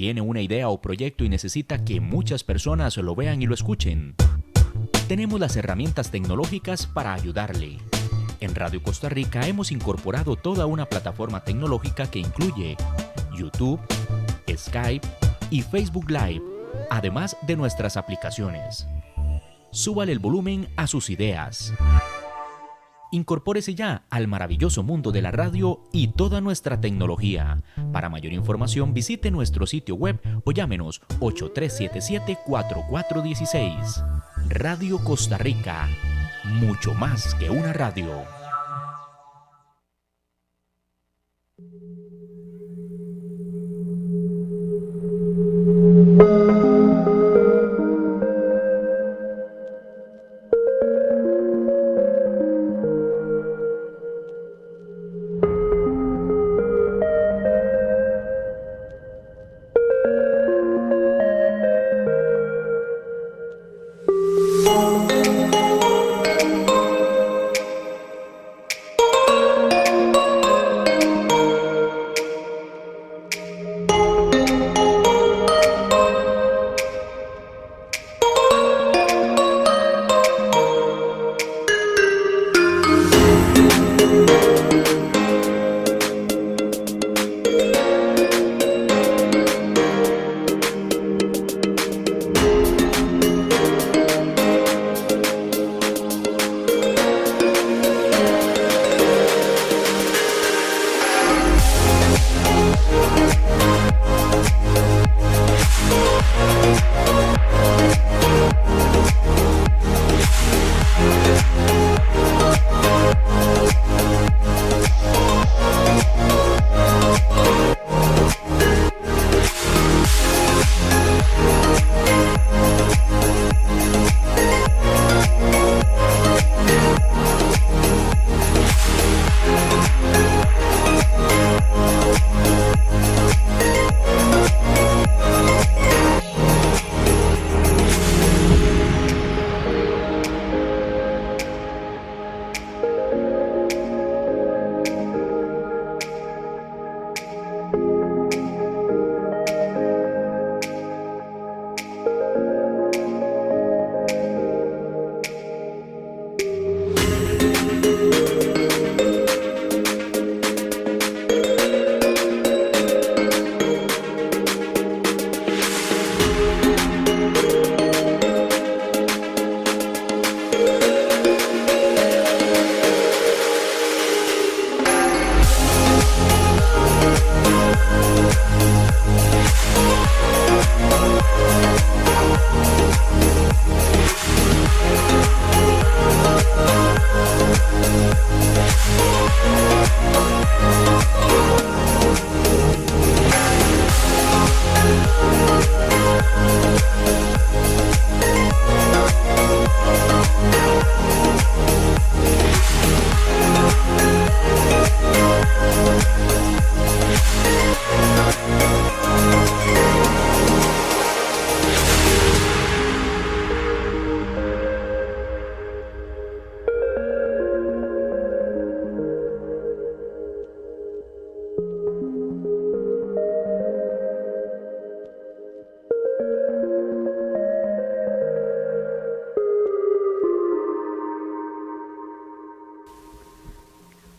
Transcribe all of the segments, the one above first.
Tiene una idea o proyecto y necesita que muchas personas lo vean y lo escuchen. Tenemos las herramientas tecnológicas para ayudarle. En Radio Costa Rica hemos incorporado toda una plataforma tecnológica que incluye YouTube, Skype y Facebook Live, además de nuestras aplicaciones. Súbale el volumen a sus ideas. Incorpórese ya al maravilloso mundo de la radio y toda nuestra tecnología. Para mayor información visite nuestro sitio web o llámenos 8377-4416. Radio Costa Rica, mucho más que una radio.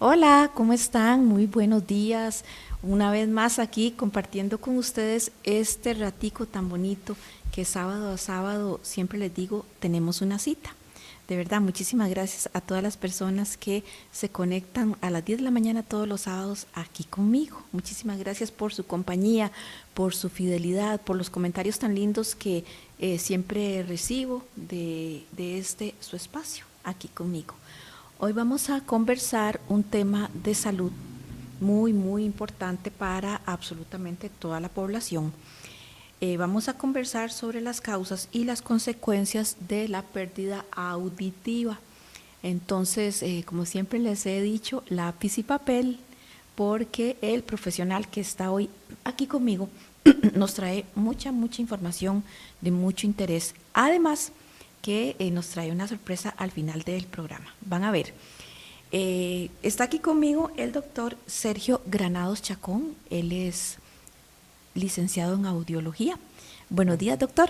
Hola, ¿cómo están? Muy buenos días. Una vez más aquí compartiendo con ustedes este ratico tan bonito que sábado a sábado, siempre les digo, tenemos una cita. De verdad, muchísimas gracias a todas las personas que se conectan a las 10 de la mañana todos los sábados aquí conmigo. Muchísimas gracias por su compañía, por su fidelidad, por los comentarios tan lindos que siempre recibo de su espacio aquí conmigo. Hoy vamos a conversar un tema de salud muy, muy importante para absolutamente toda la población. Vamos a conversar sobre las causas y las consecuencias de la pérdida auditiva. Entonces, como siempre les he dicho, lápiz y papel, porque el profesional que está hoy aquí conmigo nos trae mucha información de mucho interés. Además, que nos trae una sorpresa al final del programa. Van a ver. Está aquí conmigo el doctor Sergio Granados Chacón. Él es licenciado en audiología. Buenos días, doctor.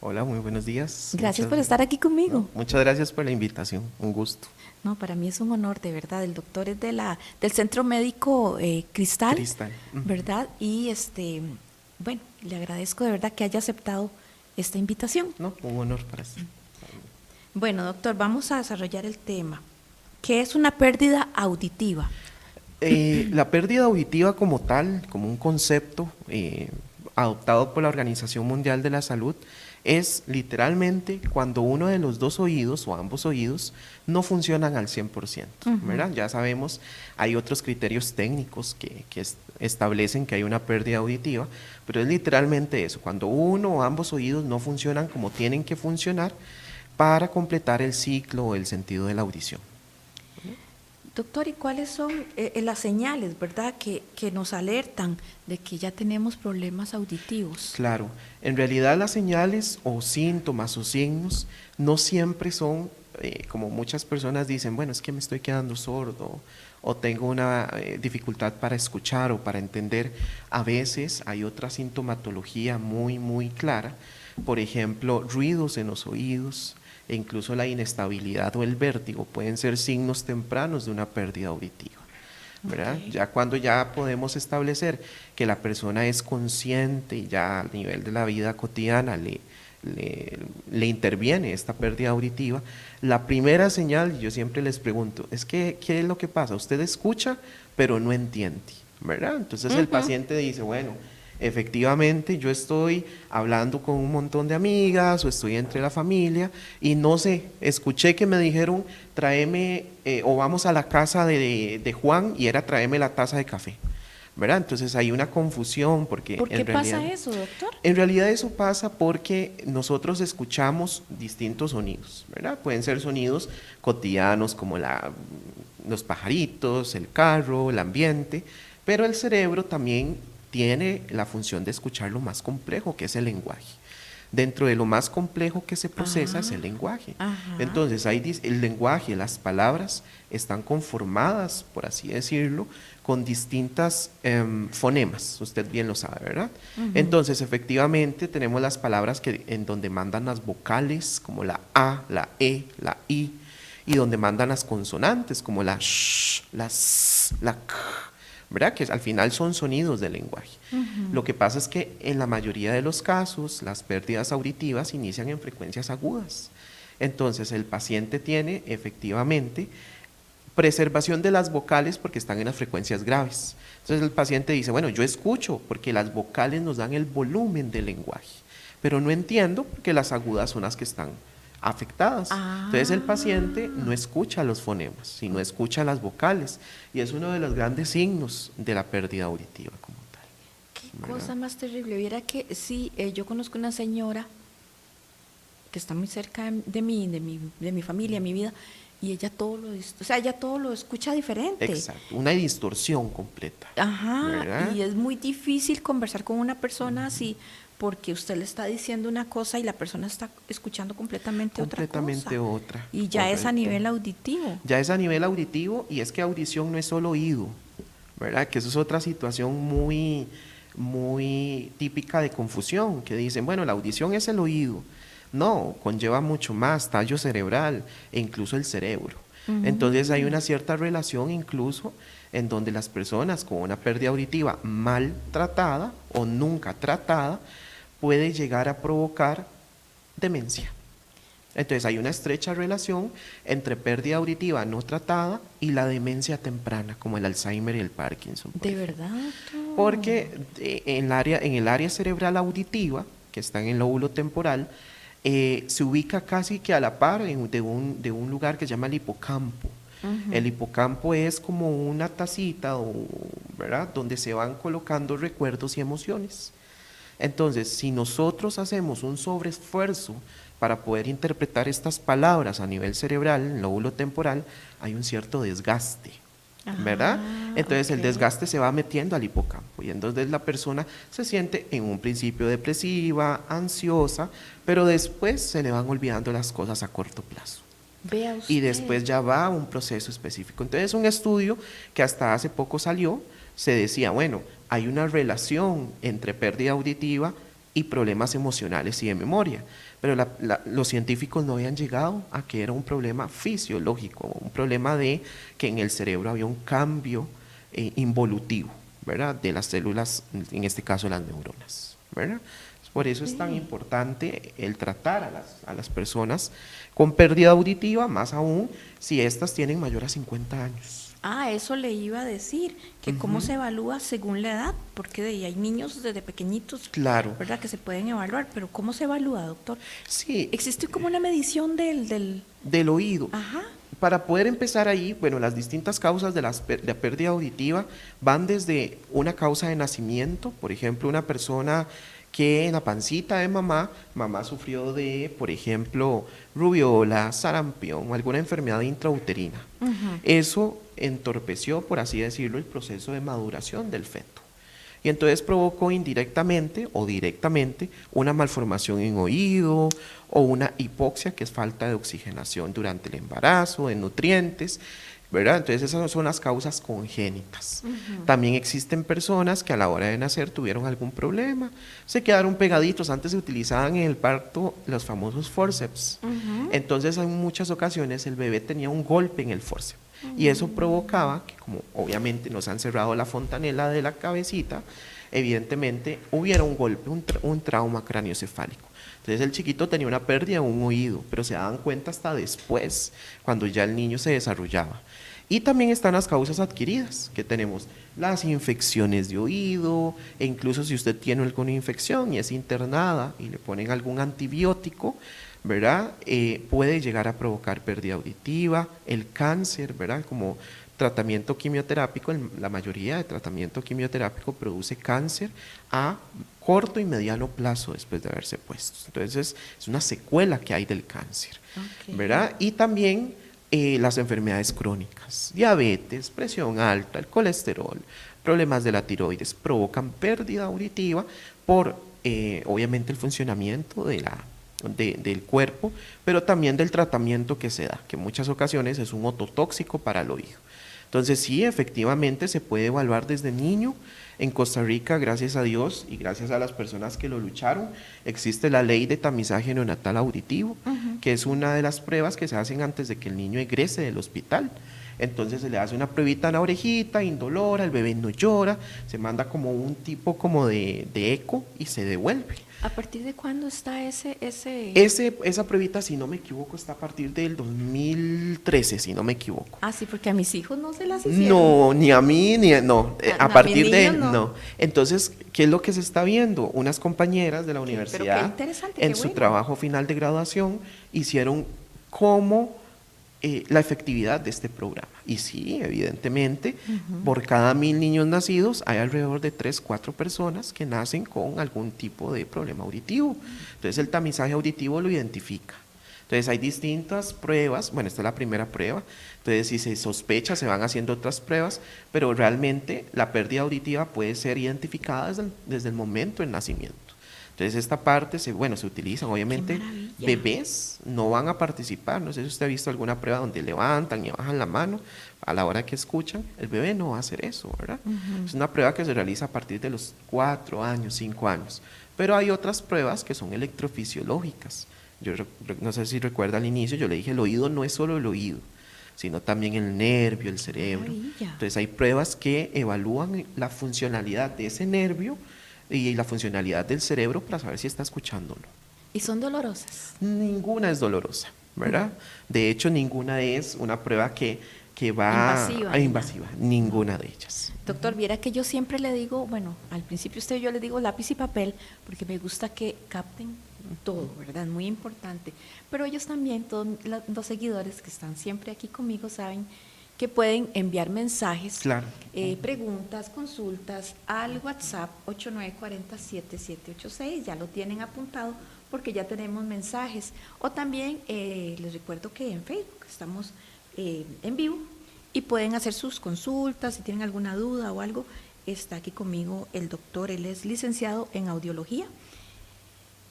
Hola, muy buenos días. Gracias por estar aquí conmigo. No, muchas gracias por la invitación, un gusto. No, para mí es un honor, de verdad. El doctor es del Centro Médico Cristal, ¿verdad? Y bueno, le agradezco de verdad que haya aceptado esta invitación. No, un honor para sí. Bueno, doctor, vamos a desarrollar el tema. ¿Qué es una pérdida auditiva? La pérdida auditiva como tal, como un concepto adoptado por la Organización Mundial de la Salud, es literalmente cuando uno de los dos oídos o ambos oídos no funcionan al 100%, ¿verdad? Ya sabemos, hay otros criterios técnicos que establecen que hay una pérdida auditiva, pero es literalmente eso, cuando uno o ambos oídos no funcionan como tienen que funcionar para completar el ciclo o el sentido de la audición. Doctor, ¿y cuáles son las señales, verdad, que nos alertan de que ya tenemos problemas auditivos? Claro, en realidad las señales o síntomas o signos no siempre son, como muchas personas dicen, bueno, es que me estoy quedando sordo o tengo una dificultad para escuchar o para entender. A veces hay otra sintomatología muy, muy clara, por ejemplo, ruidos en los oídos, e incluso la inestabilidad o el vértigo pueden ser signos tempranos de una pérdida auditiva, ¿verdad? Okay. Ya cuando ya podemos establecer que la persona es consciente y ya a nivel de la vida cotidiana le interviene esta pérdida auditiva, la primera señal, yo siempre les pregunto, es que, ¿qué es lo que pasa? Usted escucha, pero no entiende, ¿verdad? Entonces el paciente dice, bueno, efectivamente yo estoy hablando con un montón de amigas o estoy entre la familia y no sé, escuché que me dijeron tráeme o vamos a la casa de Juan y era tráeme la taza de café, ¿verdad? Entonces hay una confusión porque ¿por qué pasa eso, doctor? En realidad eso pasa porque nosotros escuchamos distintos sonidos, ¿verdad? Pueden ser sonidos cotidianos como los pajaritos, el carro, el ambiente, pero el cerebro también tiene la función de escuchar lo más complejo, que es el lenguaje. Dentro de lo más complejo que se procesa es el lenguaje. Entonces, el lenguaje, las palabras están conformadas, por así decirlo, con distintas fonemas, usted bien lo sabe, ¿verdad? Entonces, efectivamente, tenemos las palabras en donde mandan las vocales, como la A, la E, la I, y donde mandan las consonantes, como la sh, la s, la k, ¿verdad? Que al final son sonidos del lenguaje. Lo que pasa es que en la mayoría de los casos las pérdidas auditivas inician en frecuencias agudas. Entonces el paciente tiene efectivamente preservación de las vocales porque están en las frecuencias graves. Entonces el paciente dice, bueno, yo escucho porque las vocales nos dan el volumen del lenguaje, pero no entiendo porque las agudas son las que están afectadas. Entonces el paciente no escucha los fonemas, sino escucha las vocales, y es uno de los grandes signos de la pérdida auditiva como tal. Qué cosa más terrible. Viera que sí, yo conozco una señora que está muy cerca de mi familia, mi vida, y ella ella todo lo escucha diferente. Exacto, una distorsión completa. ¿Verdad? Y es muy difícil conversar con una persona así, porque usted le está diciendo una cosa y la persona está escuchando completamente otra cosa. Y ya es a nivel auditivo. Ya es a nivel auditivo, y es que audición no es solo oído, ¿verdad? Que eso es otra situación muy, muy típica de confusión, que dicen, bueno, la audición es el oído. No, conlleva mucho más, tallo cerebral e incluso el cerebro. Entonces hay una cierta relación incluso en donde las personas con una pérdida auditiva mal tratada o nunca tratada puede llegar a provocar demencia. Entonces hay una estrecha relación entre pérdida auditiva no tratada y la demencia temprana, como el Alzheimer y el Parkinson. ¿De verdad? Porque en el área cerebral auditiva, que está en el lóbulo temporal, se ubica casi que a la par de un lugar que se llama el hipocampo. El hipocampo es como una tacita, ¿verdad?, donde se van colocando recuerdos y emociones. Entonces, si nosotros hacemos un sobreesfuerzo para poder interpretar estas palabras a nivel cerebral, en el lóbulo temporal, hay un cierto desgaste, ¿verdad? Entonces el desgaste se va metiendo al hipocampo y entonces la persona se siente en un principio depresiva, ansiosa, pero después se le van olvidando las cosas a corto plazo. Vea usted. Y después ya va a un proceso específico. Entonces un estudio que hasta hace poco salió, se decía, bueno, hay una relación entre pérdida auditiva y problemas emocionales y de memoria. Pero los científicos no habían llegado a que era un problema fisiológico, un problema de que en el cerebro había un cambio involutivo, ¿verdad? De las células, en este caso las neuronas, ¿verdad? Por eso es tan importante el tratar a las personas con pérdida auditiva, más aún si éstas tienen mayor a 50 años. Eso le iba a decir, que cómo se evalúa según la edad, porque hay niños desde pequeñitos, claro, ¿verdad?, que se pueden evaluar, pero ¿cómo se evalúa, doctor? Sí. ¿Existe como una medición del oído? Ajá. Para poder empezar ahí, bueno, las distintas causas de la pérdida auditiva van desde una causa de nacimiento, por ejemplo, una persona que en la pancita de mamá sufrió de, por ejemplo, rubiola, sarampión o alguna enfermedad intrauterina. Eso entorpeció, por así decirlo, el proceso de maduración del feto. Y entonces provocó indirectamente o directamente una malformación en oído o una hipoxia, que es falta de oxigenación durante el embarazo, de nutrientes, ¿verdad? Entonces esas son las causas congénitas. También existen personas que a la hora de nacer tuvieron algún problema, se quedaron pegaditos. Antes se utilizaban en el parto los famosos forceps. Entonces en muchas ocasiones el bebé tenía un golpe en el forceps. Y eso provocaba que, como obviamente nos han cerrado la fontanela de la cabecita, evidentemente hubiera un golpe, un trauma craneoencefálico. Entonces el chiquito tenía una pérdida en un oído, pero se daban cuenta hasta después, cuando ya el niño se desarrollaba. Y también están las causas adquiridas, que tenemos las infecciones de oído, e incluso si usted tiene alguna infección y es internada y le ponen algún antibiótico, ¿verdad? Puede llegar a provocar pérdida auditiva, el cáncer, ¿verdad? Como tratamiento quimioterápico, la mayoría de tratamiento quimioterápico produce cáncer a corto y mediano plazo después de haberse puesto. Entonces es una secuela que hay del cáncer, ¿verdad? Y también las enfermedades crónicas, diabetes, presión alta, el colesterol, problemas de la tiroides, provocan pérdida auditiva por obviamente el funcionamiento del cuerpo, pero también del tratamiento que se da, que en muchas ocasiones es un ototóxico para el oído. Entonces sí, efectivamente se puede evaluar desde niño. En Costa Rica, gracias a Dios y gracias a las personas que lo lucharon, existe la ley de tamizaje neonatal auditivo, que es una de las pruebas que se hacen antes de que el niño egrese del hospital. Entonces se le hace una pruebita en la orejita, indolora, el bebé no llora, se manda como un tipo como de eco y se devuelve. ¿A partir de cuándo está Esa pruebita, si no me equivoco, está a partir del 2013, si no me equivoco. Sí, porque a mis hijos no se las hicieron. No, ni a mí, a partir de... No. Entonces, ¿qué es lo que se está viendo? Unas compañeras de la universidad, en su trabajo final de graduación, hicieron como la efectividad de este programa. Y sí, evidentemente, por cada 1000 niños nacidos hay alrededor de 3-4 personas que nacen con algún tipo de problema auditivo. Entonces el tamizaje auditivo lo identifica. Entonces hay distintas pruebas, bueno, esta es la primera prueba, entonces si se sospecha se van haciendo otras pruebas, pero realmente la pérdida auditiva puede ser identificada desde el momento del nacimiento. Entonces esta parte se utilizan, obviamente bebés no van a participar, no sé si usted ha visto alguna prueba donde levantan y bajan la mano a la hora que escuchan, el bebé no va a hacer eso, ¿verdad? Es una prueba que se realiza a partir de los 4 años, 5 años, pero hay otras pruebas que son electrofisiológicas. Yo no sé si recuerda al inicio, yo le dije el oído no es solo el oído, sino también el nervio, el cerebro. Entonces hay pruebas que evalúan la funcionalidad de ese nervio y la funcionalidad del cerebro para saber si está escuchando o no. ¿Y son dolorosas? Ninguna es dolorosa, ¿verdad? De hecho, ninguna es una prueba que va invasiva, ninguna de ellas. Doctor, viera que yo siempre le digo, al principio yo le digo lápiz y papel, porque me gusta que capten todo, ¿verdad? Muy importante. Pero ellos también, todos los seguidores que están siempre aquí conmigo, saben que pueden enviar mensajes, preguntas, consultas al WhatsApp 8940-7786, ya lo tienen apuntado porque ya tenemos mensajes. O también les recuerdo que en Facebook estamos en vivo y pueden hacer sus consultas, si tienen alguna duda o algo. Está aquí conmigo el doctor, él es licenciado en audiología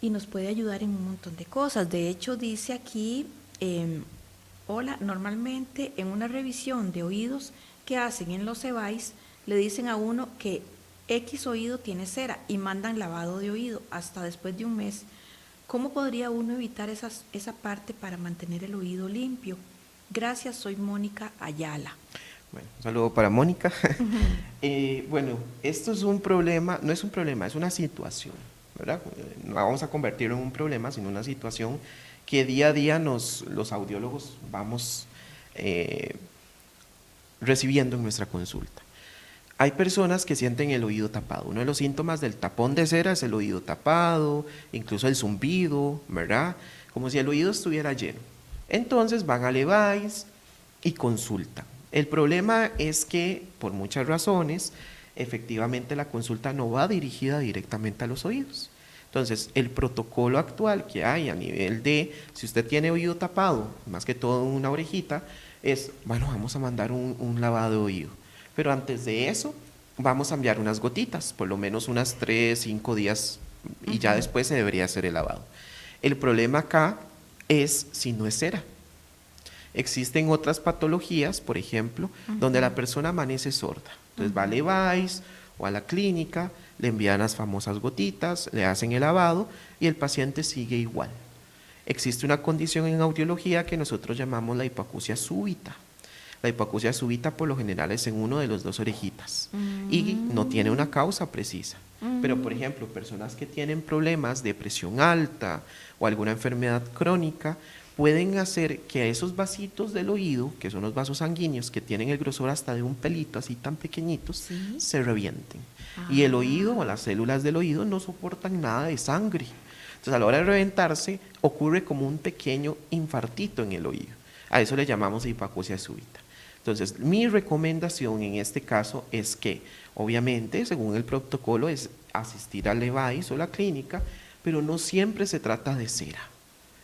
y nos puede ayudar en un montón de cosas. De hecho, dice aquí... Hola, normalmente en una revisión de oídos que hacen en los EBAIS le dicen a uno que X oído tiene cera y mandan lavado de oído hasta después de un mes. ¿Cómo podría uno evitar esa parte para mantener el oído limpio? Gracias, soy Mónica Ayala. Bueno, un saludo para Mónica. Bueno, esto es un problema, no es un problema, es una situación, ¿verdad? No vamos a convertirlo en un problema, sino una situación que día a día los audiólogos vamos recibiendo en nuestra consulta. Hay personas que sienten el oído tapado. Uno de los síntomas del tapón de cera es el oído tapado, incluso el zumbido, ¿verdad? Como si el oído estuviera lleno. Entonces van a Levi's y consultan. El problema es que, por muchas razones, efectivamente la consulta no va dirigida directamente a los oídos. Entonces, el protocolo actual que hay a nivel de, si usted tiene oído tapado, más que todo una orejita, es, bueno, vamos a mandar un lavado de oído. Pero antes de eso, vamos a enviar unas gotitas, por lo menos unas 3, 5 días, y ya después se debería hacer el lavado. El problema acá es si no es cera. Existen otras patologías, por ejemplo, donde la persona amanece sorda. Entonces va a Levi's o a la clínica, le envían las famosas gotitas, le hacen el lavado y el paciente sigue igual. Existe una condición en audiología que nosotros llamamos la hipoacusia súbita. La hipoacusia súbita por lo general es en uno de los dos orejitas y no tiene una causa precisa. Pero, por ejemplo, personas que tienen problemas de presión alta o alguna enfermedad crónica pueden hacer que esos vasitos del oído, que son los vasos sanguíneos que tienen el grosor hasta de un pelito así tan pequeñitos, ¿sí?, se revienten. Y el oído o las células del oído no soportan nada de sangre. Entonces, a la hora de reventarse, ocurre como un pequeño infartito en el oído. A eso le llamamos hipoacusia súbita. Entonces, mi recomendación en este caso es que, obviamente, según el protocolo, es asistir al Levi's o la clínica, pero no siempre se trata de cera.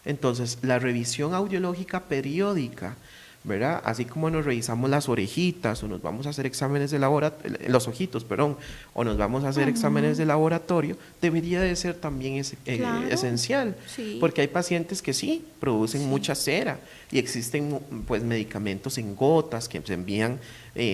Entonces, la revisión audiológica periódica, ¿verdad? Así como nos revisamos las orejitas o nos vamos a hacer exámenes de los ojitos, perdón, o nos vamos a hacer exámenes de laboratorio, debería de ser también esencial, sí, porque hay pacientes que sí producen mucha cera y existen pues medicamentos en gotas que se envían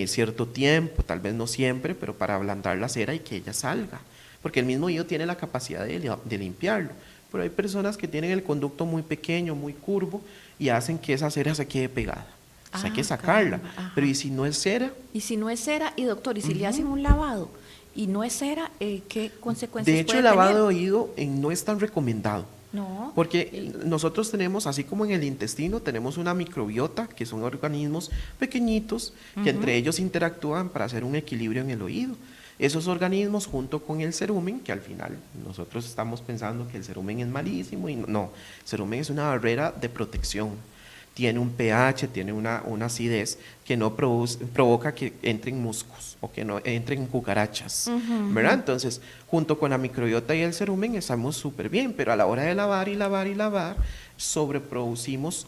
cierto tiempo, tal vez no siempre, pero para ablandar la cera y que ella salga, porque el mismo oído tiene la capacidad de limpiarlo. Pero hay personas que tienen el conducto muy pequeño, muy curvo, y hacen que esa cera se quede pegada. O sea, hay que sacarla. Pero ¿y si no es cera? Y si no es cera, y doctor, ¿y si le hacen un lavado y no es cera, qué consecuencias puede tener? De hecho, el lavado de oído no es tan recomendado. No. Porque nosotros tenemos, así como en el intestino, tenemos una microbiota, que son organismos pequeñitos, que entre ellos interactúan para hacer un equilibrio en el oído. Esos organismos junto con el cerumen, que al final nosotros estamos pensando que el cerumen es malísimo, y no, el cerumen es una barrera de protección, tiene un pH, tiene una acidez que no provoca que entren musgos o que no entren cucarachas, ¿verdad? Entonces, junto con la microbiota y el cerumen estamos súper bien, pero a la hora de lavar y lavar y lavar, sobreproducimos,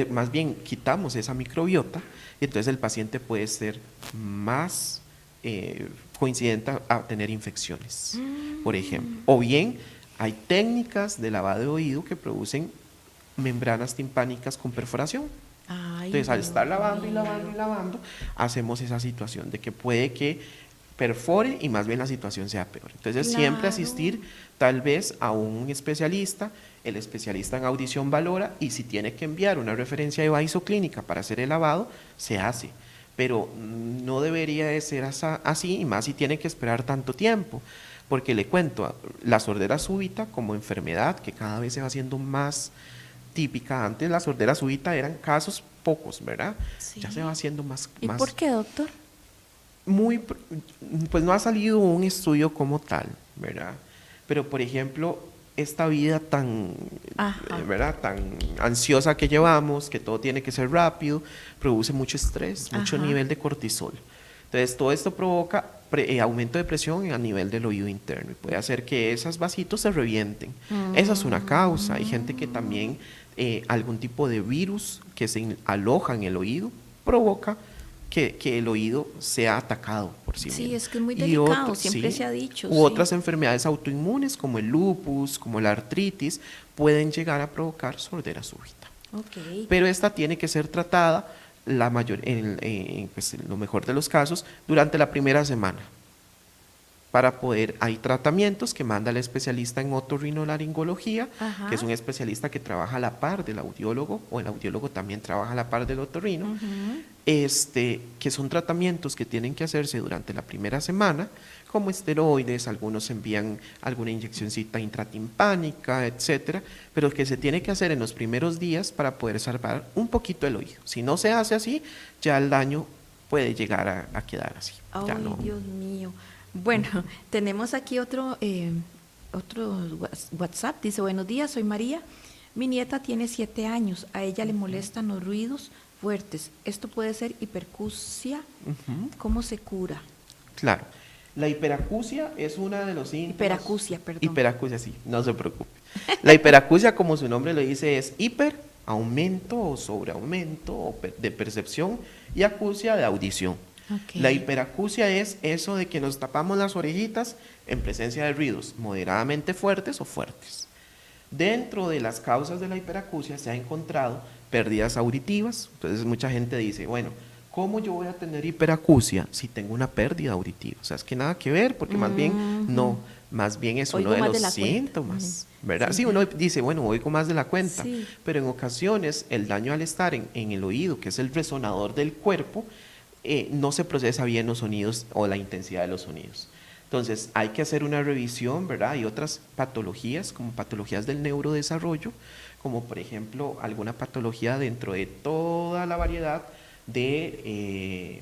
más bien quitamos esa microbiota, y entonces el paciente puede ser más coincidente a tener infecciones, por ejemplo. O bien, hay técnicas de lavado de oído que producen membranas timpánicas con perforación. Entonces, al estar lavando y lavando y lavando, hacemos esa situación de que puede que perfore y más bien la situación sea peor. Entonces, siempre asistir tal vez a un especialista, el especialista en audición valora, y si tiene que enviar una referencia de Levi's o clínica para hacer el lavado, se hace. Pero no debería de ser así, y más si tiene que esperar tanto tiempo, porque le cuento, la sordera súbita como enfermedad, que cada vez se va haciendo más típica. Antes la sordera súbita eran casos pocos, ¿verdad? Sí. Ya se va haciendo más. ¿Y por qué, doctor? Pues no ha salido un estudio como tal, ¿verdad? Pero, por ejemplo, esta vida tan, ¿verdad?, tan ansiosa que llevamos, que todo tiene que ser rápido, produce mucho estrés, mucho nivel de cortisol. Entonces, todo esto provoca aumento de presión a nivel del oído interno y puede hacer que esos vasitos se revienten. Esa es una causa. Hay gente que también algún tipo de virus que se aloja en el oído provoca que el oído sea atacado por sí mismo. Sí, es que es muy delicado, siempre se ha dicho. U otras enfermedades autoinmunes como el lupus, como la artritis, pueden llegar a provocar sordera súbita. Pero esta tiene que ser tratada pues, en lo mejor de los casos, durante la primera semana. para poder, hay tratamientos que manda el especialista en otorrinolaringología, Ajá. que es un especialista que trabaja a la par del audiólogo, o el audiólogo también trabaja a la par del otorrino, que son tratamientos que tienen que hacerse durante la primera semana, como esteroides, algunos envían alguna inyeccióncita intratimpánica, etcétera, pero que se tiene que hacer en los primeros días para poder salvar un poquito el oído. Si no se hace así, ya el daño puede llegar a quedar así. Ay, Ya no. Dios mío. Bueno, tenemos aquí otro WhatsApp. Dice, buenos días, soy María. Mi nieta tiene 7 años. A ella le molestan los ruidos fuertes. Esto puede ser hipercusia. ¿Cómo se cura? Claro. La hiperacusia es una de los síntomas. Hiperacusia, perdón. Hiperacusia, sí, no se preocupe. La hiperacusia, como su nombre lo dice, es hiper, aumento o sobreaumento de percepción, y acusia de audición. Okay. La hiperacusia es eso de que nos tapamos las orejitas en presencia de ruidos moderadamente fuertes o fuertes. Dentro de las causas de la hiperacusia se ha encontrado pérdidas auditivas. Entonces mucha gente dice, bueno, ¿cómo yo voy a tener hiperacusia si tengo una pérdida auditiva? O sea, es que nada que ver, porque más bien no, más bien es Oigo uno de más los de la síntomas, ¿verdad? Sí. Sí, uno dice, bueno, oigo más de la cuenta, Sí. pero en ocasiones el daño al estar en el oído, que es el resonador del cuerpo, no se procesa bien los sonidos o la intensidad de los sonidos. Entonces, hay que hacer una revisión, ¿verdad? Hay otras patologías, como patologías del neurodesarrollo, como por ejemplo alguna patología dentro de toda la variedad de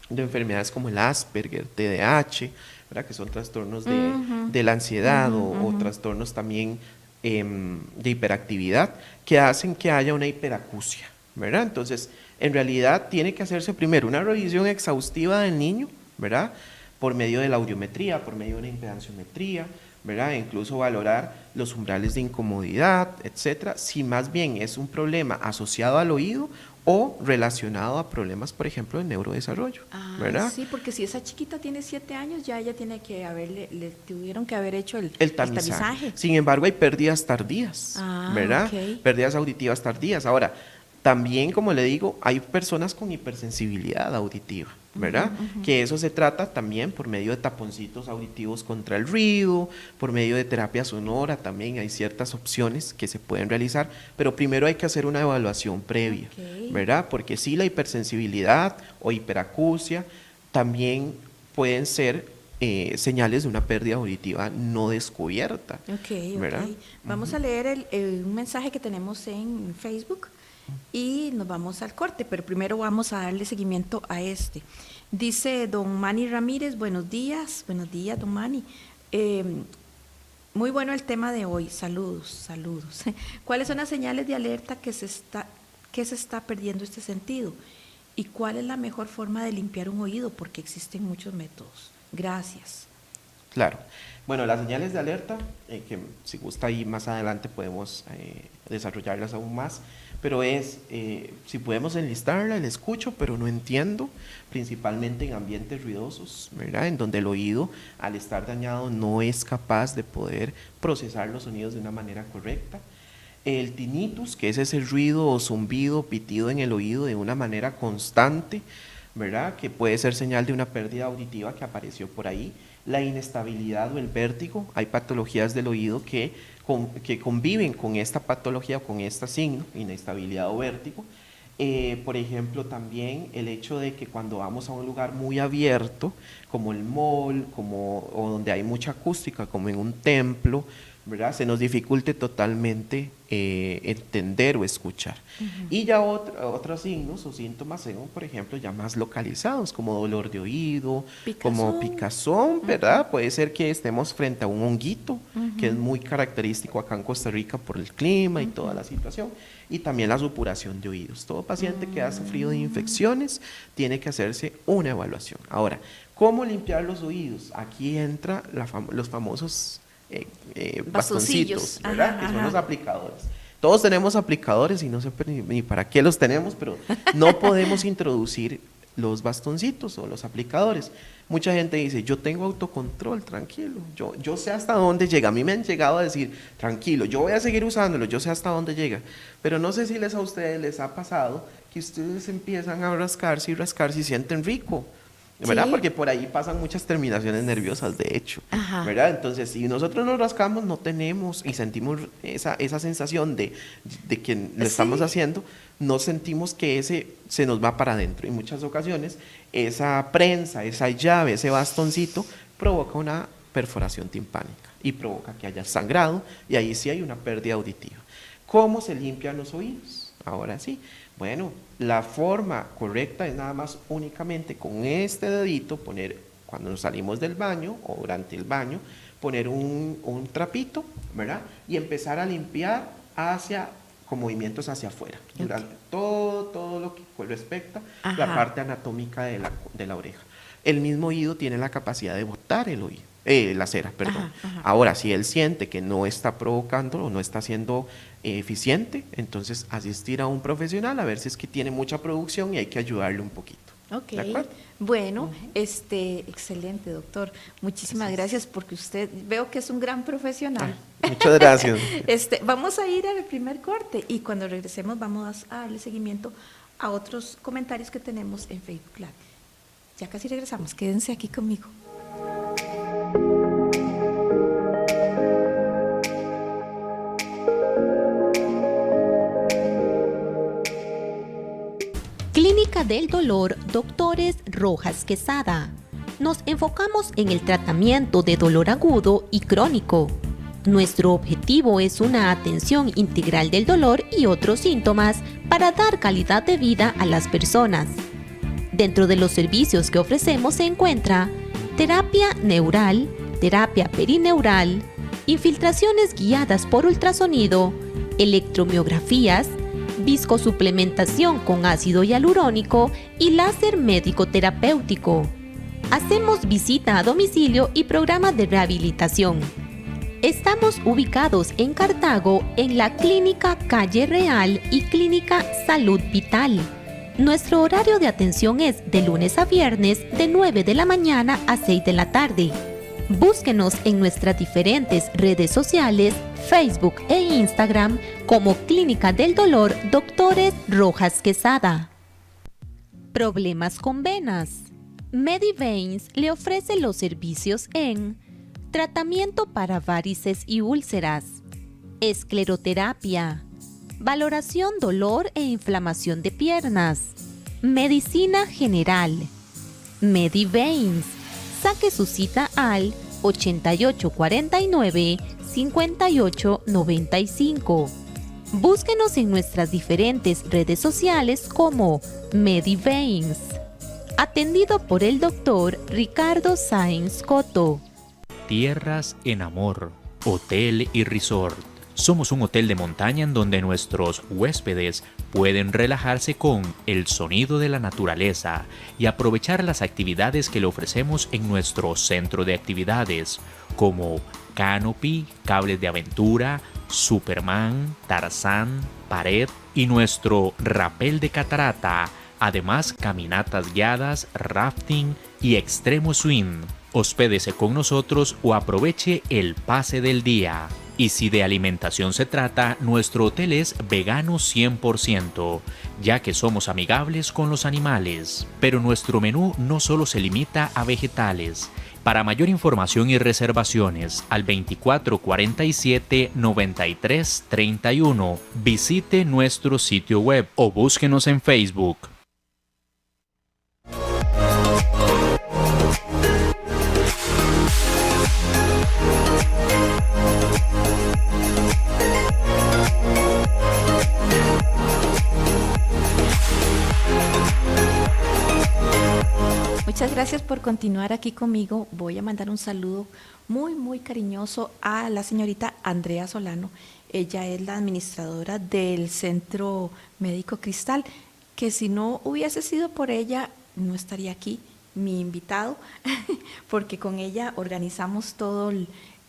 enfermedades como el Asperger, TDAH, ¿verdad? Que son trastornos de la ansiedad o trastornos también de hiperactividad, que hacen que haya una hiperacusia, ¿verdad? Entonces, en realidad tiene que hacerse primero una revisión exhaustiva del niño, ¿verdad? Por medio de la audiometría, por medio de una impedanciometría, ¿verdad? E incluso valorar los umbrales de incomodidad, etcétera, si más bien es un problema asociado al oído o relacionado a problemas, por ejemplo, de neurodesarrollo, ¿verdad? Sí, porque si esa chiquita tiene 7 años, ya ella tiene que le tuvieron que haber hecho el tamizaje. Sin embargo, hay pérdidas tardías, ¿verdad? Okay. Pérdidas auditivas tardías. Ahora, también, como le digo, hay personas con hipersensibilidad auditiva, ¿verdad? Que eso se trata también por medio de taponcitos auditivos contra el ruido, por medio de terapia sonora, también hay ciertas opciones que se pueden realizar, pero primero hay que hacer una evaluación previa, ¿verdad? Porque sí, la hipersensibilidad o hiperacusia también pueden ser señales de una pérdida auditiva no descubierta, ¿verdad? Vamos a leer un mensaje que tenemos en Facebook y nos vamos al corte, pero primero vamos a darle seguimiento a este. Dice don Manny Ramírez, buenos días don Manny. Muy bueno el tema de hoy, saludos. ¿Cuáles son las señales de alerta que se está perdiendo este sentido? ¿Y cuál es la mejor forma de limpiar un oído? Porque existen muchos métodos. Gracias. Claro. Bueno, las señales de alerta, que si gusta ahí más adelante podemos desarrollarlas aún más, pero si podemos enlistarla, la escucho, pero no entiendo, principalmente en ambientes ruidosos, ¿verdad? En donde el oído, al estar dañado, no es capaz de poder procesar los sonidos de una manera correcta. El tinnitus, que es ese ruido o zumbido, pitido en el oído de una manera constante, ¿verdad? Que puede ser señal de una pérdida auditiva que apareció por ahí. La inestabilidad o el vértigo, hay patologías del oído que conviven con esta patología o con este signo, inestabilidad o vértigo. Por ejemplo, también el hecho de que cuando vamos a un lugar muy abierto, como el mall, o donde hay mucha acústica, como en un templo, ¿verdad? Se nos dificulte totalmente entender o escuchar. Y ya otros signos o síntomas son, por ejemplo, ya más localizados, como dolor de oído, como picazón, ¿verdad? Puede ser que estemos frente a un honguito, que es muy característico acá en Costa Rica por el clima y toda la situación, y también la supuración de oídos. Todo paciente que ha sufrido de infecciones tiene que hacerse una evaluación. Ahora, ¿cómo limpiar los oídos? Aquí entra los famosos bastoncitos, ¿verdad? Que son los aplicadores. Todos tenemos aplicadores y no sé ni para qué los tenemos, pero no podemos introducir los bastoncitos o los aplicadores. Mucha gente dice, yo tengo autocontrol, tranquilo, yo sé hasta dónde llega. A mí me han llegado a decir, tranquilo, yo voy a seguir usándolo, yo sé hasta dónde llega. Pero no sé si a ustedes les ha pasado que ustedes empiezan a rascarse y sienten rico. ¿verdad? Sí. Porque por ahí pasan muchas terminaciones nerviosas, de hecho, Ajá. ¿verdad? Entonces, si nosotros nos rascamos, no tenemos y sentimos esa sensación de que lo estamos Sí. haciendo, no sentimos que ese se nos va para adentro. En muchas ocasiones, esa prensa, esa llave, ese bastoncito, provoca una perforación timpánica y provoca que haya sangrado, y ahí sí hay una pérdida auditiva. ¿Cómo se limpian los oídos? Ahora sí. Bueno, la forma correcta es nada más únicamente con este dedito poner, cuando nos salimos del baño o durante el baño, poner un trapito, ¿verdad? Y empezar a limpiar con movimientos hacia afuera, durante todo lo que respecta la Ajá. parte anatómica de la oreja. El mismo oído tiene la capacidad de botar el oído. La cera, perdón. Ajá, ajá. Ahora, si él siente que no está provocando o no está siendo eficiente, entonces asistir a un profesional a ver si es que tiene mucha producción y hay que ayudarle un poquito. Ok, ¿De acuerdo? bueno, excelente, doctor. Muchísimas gracias porque usted veo que es un gran profesional. Muchas gracias. Vamos a ir al primer corte y cuando regresemos vamos a darle seguimiento a otros comentarios que tenemos en Facebook Live. Ya casi regresamos, quédense aquí conmigo. Clínica del Dolor Doctores Rojas Quesada. Nos enfocamos en el tratamiento de dolor agudo y crónico. Nuestro objetivo es una atención integral del dolor y otros síntomas para dar calidad de vida a las personas. Dentro de los servicios que ofrecemos se encuentra terapia neural, terapia perineural, infiltraciones guiadas por ultrasonido, electromiografías, viscosuplementación con ácido hialurónico y láser médico terapéutico. Hacemos visita a domicilio y programa de rehabilitación. Estamos ubicados en Cartago en la Clínica Calle Real y Clínica Salud Vital. Nuestro horario de atención es de lunes a viernes de 9 de la mañana a 6 de la tarde. Búsquenos en nuestras diferentes redes sociales, Facebook e Instagram como Clínica del Dolor Doctores Rojas Quesada. Problemas con venas. Mediveins le ofrece los servicios en tratamiento para varices y úlceras, escleroterapia, valoración dolor e inflamación de piernas, medicina general. Mediveins. Saque su cita al 8849-5895. Búsquenos en nuestras diferentes redes sociales como Mediveins. Atendido por el doctor Ricardo Sáenz Coto. Tierras en Amor, Hotel y Resort. Somos un hotel de montaña en donde nuestros huéspedes pueden relajarse con el sonido de la naturaleza y aprovechar las actividades que le ofrecemos en nuestro centro de actividades, como canopy, cables de aventura, Superman, Tarzán, pared y nuestro rapel de catarata. Además, caminatas guiadas, rafting y extremo swing. Hospédese con nosotros o aproveche el pase del día. Y si de alimentación se trata, nuestro hotel es vegano 100%, ya que somos amigables con los animales. Pero nuestro menú no solo se limita a vegetales. Para mayor información y reservaciones, al 2447-9331, visite nuestro sitio web o búsquenos en Facebook. Muchas gracias por continuar aquí conmigo. Voy a mandar un saludo muy, muy cariñoso a la señorita Andrea Solano. Ella es la administradora del Centro Médico Cristal, que si no hubiese sido por ella, no estaría aquí mi invitado, porque con ella organizamos todo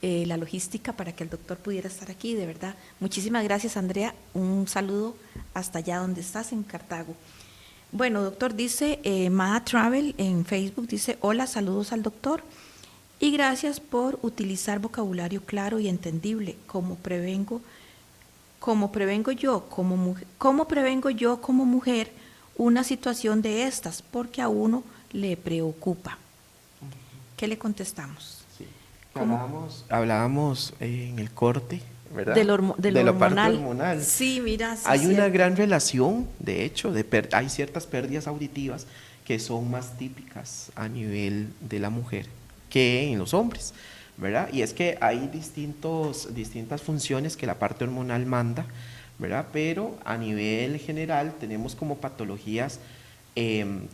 la logística para que el doctor pudiera estar aquí. De verdad, muchísimas gracias, Andrea. Un saludo hasta allá donde estás, en Cartago. Bueno, doctor, dice Mada Travel en Facebook, dice: hola, saludos al doctor y gracias por utilizar vocabulario claro y entendible. ¿Cómo prevengo yo como mujer una situación de estas? Porque a uno le preocupa. ¿Qué le contestamos? Sí. Hablábamos en el corte, ¿verdad? De la parte hormonal. Sí, mira. Sí, hay una gran relación, de hecho, hay ciertas pérdidas auditivas que son más típicas a nivel de la mujer que en los hombres, ¿verdad? Y es que hay distintas funciones que la parte hormonal manda, ¿verdad? Pero a nivel general tenemos como patologías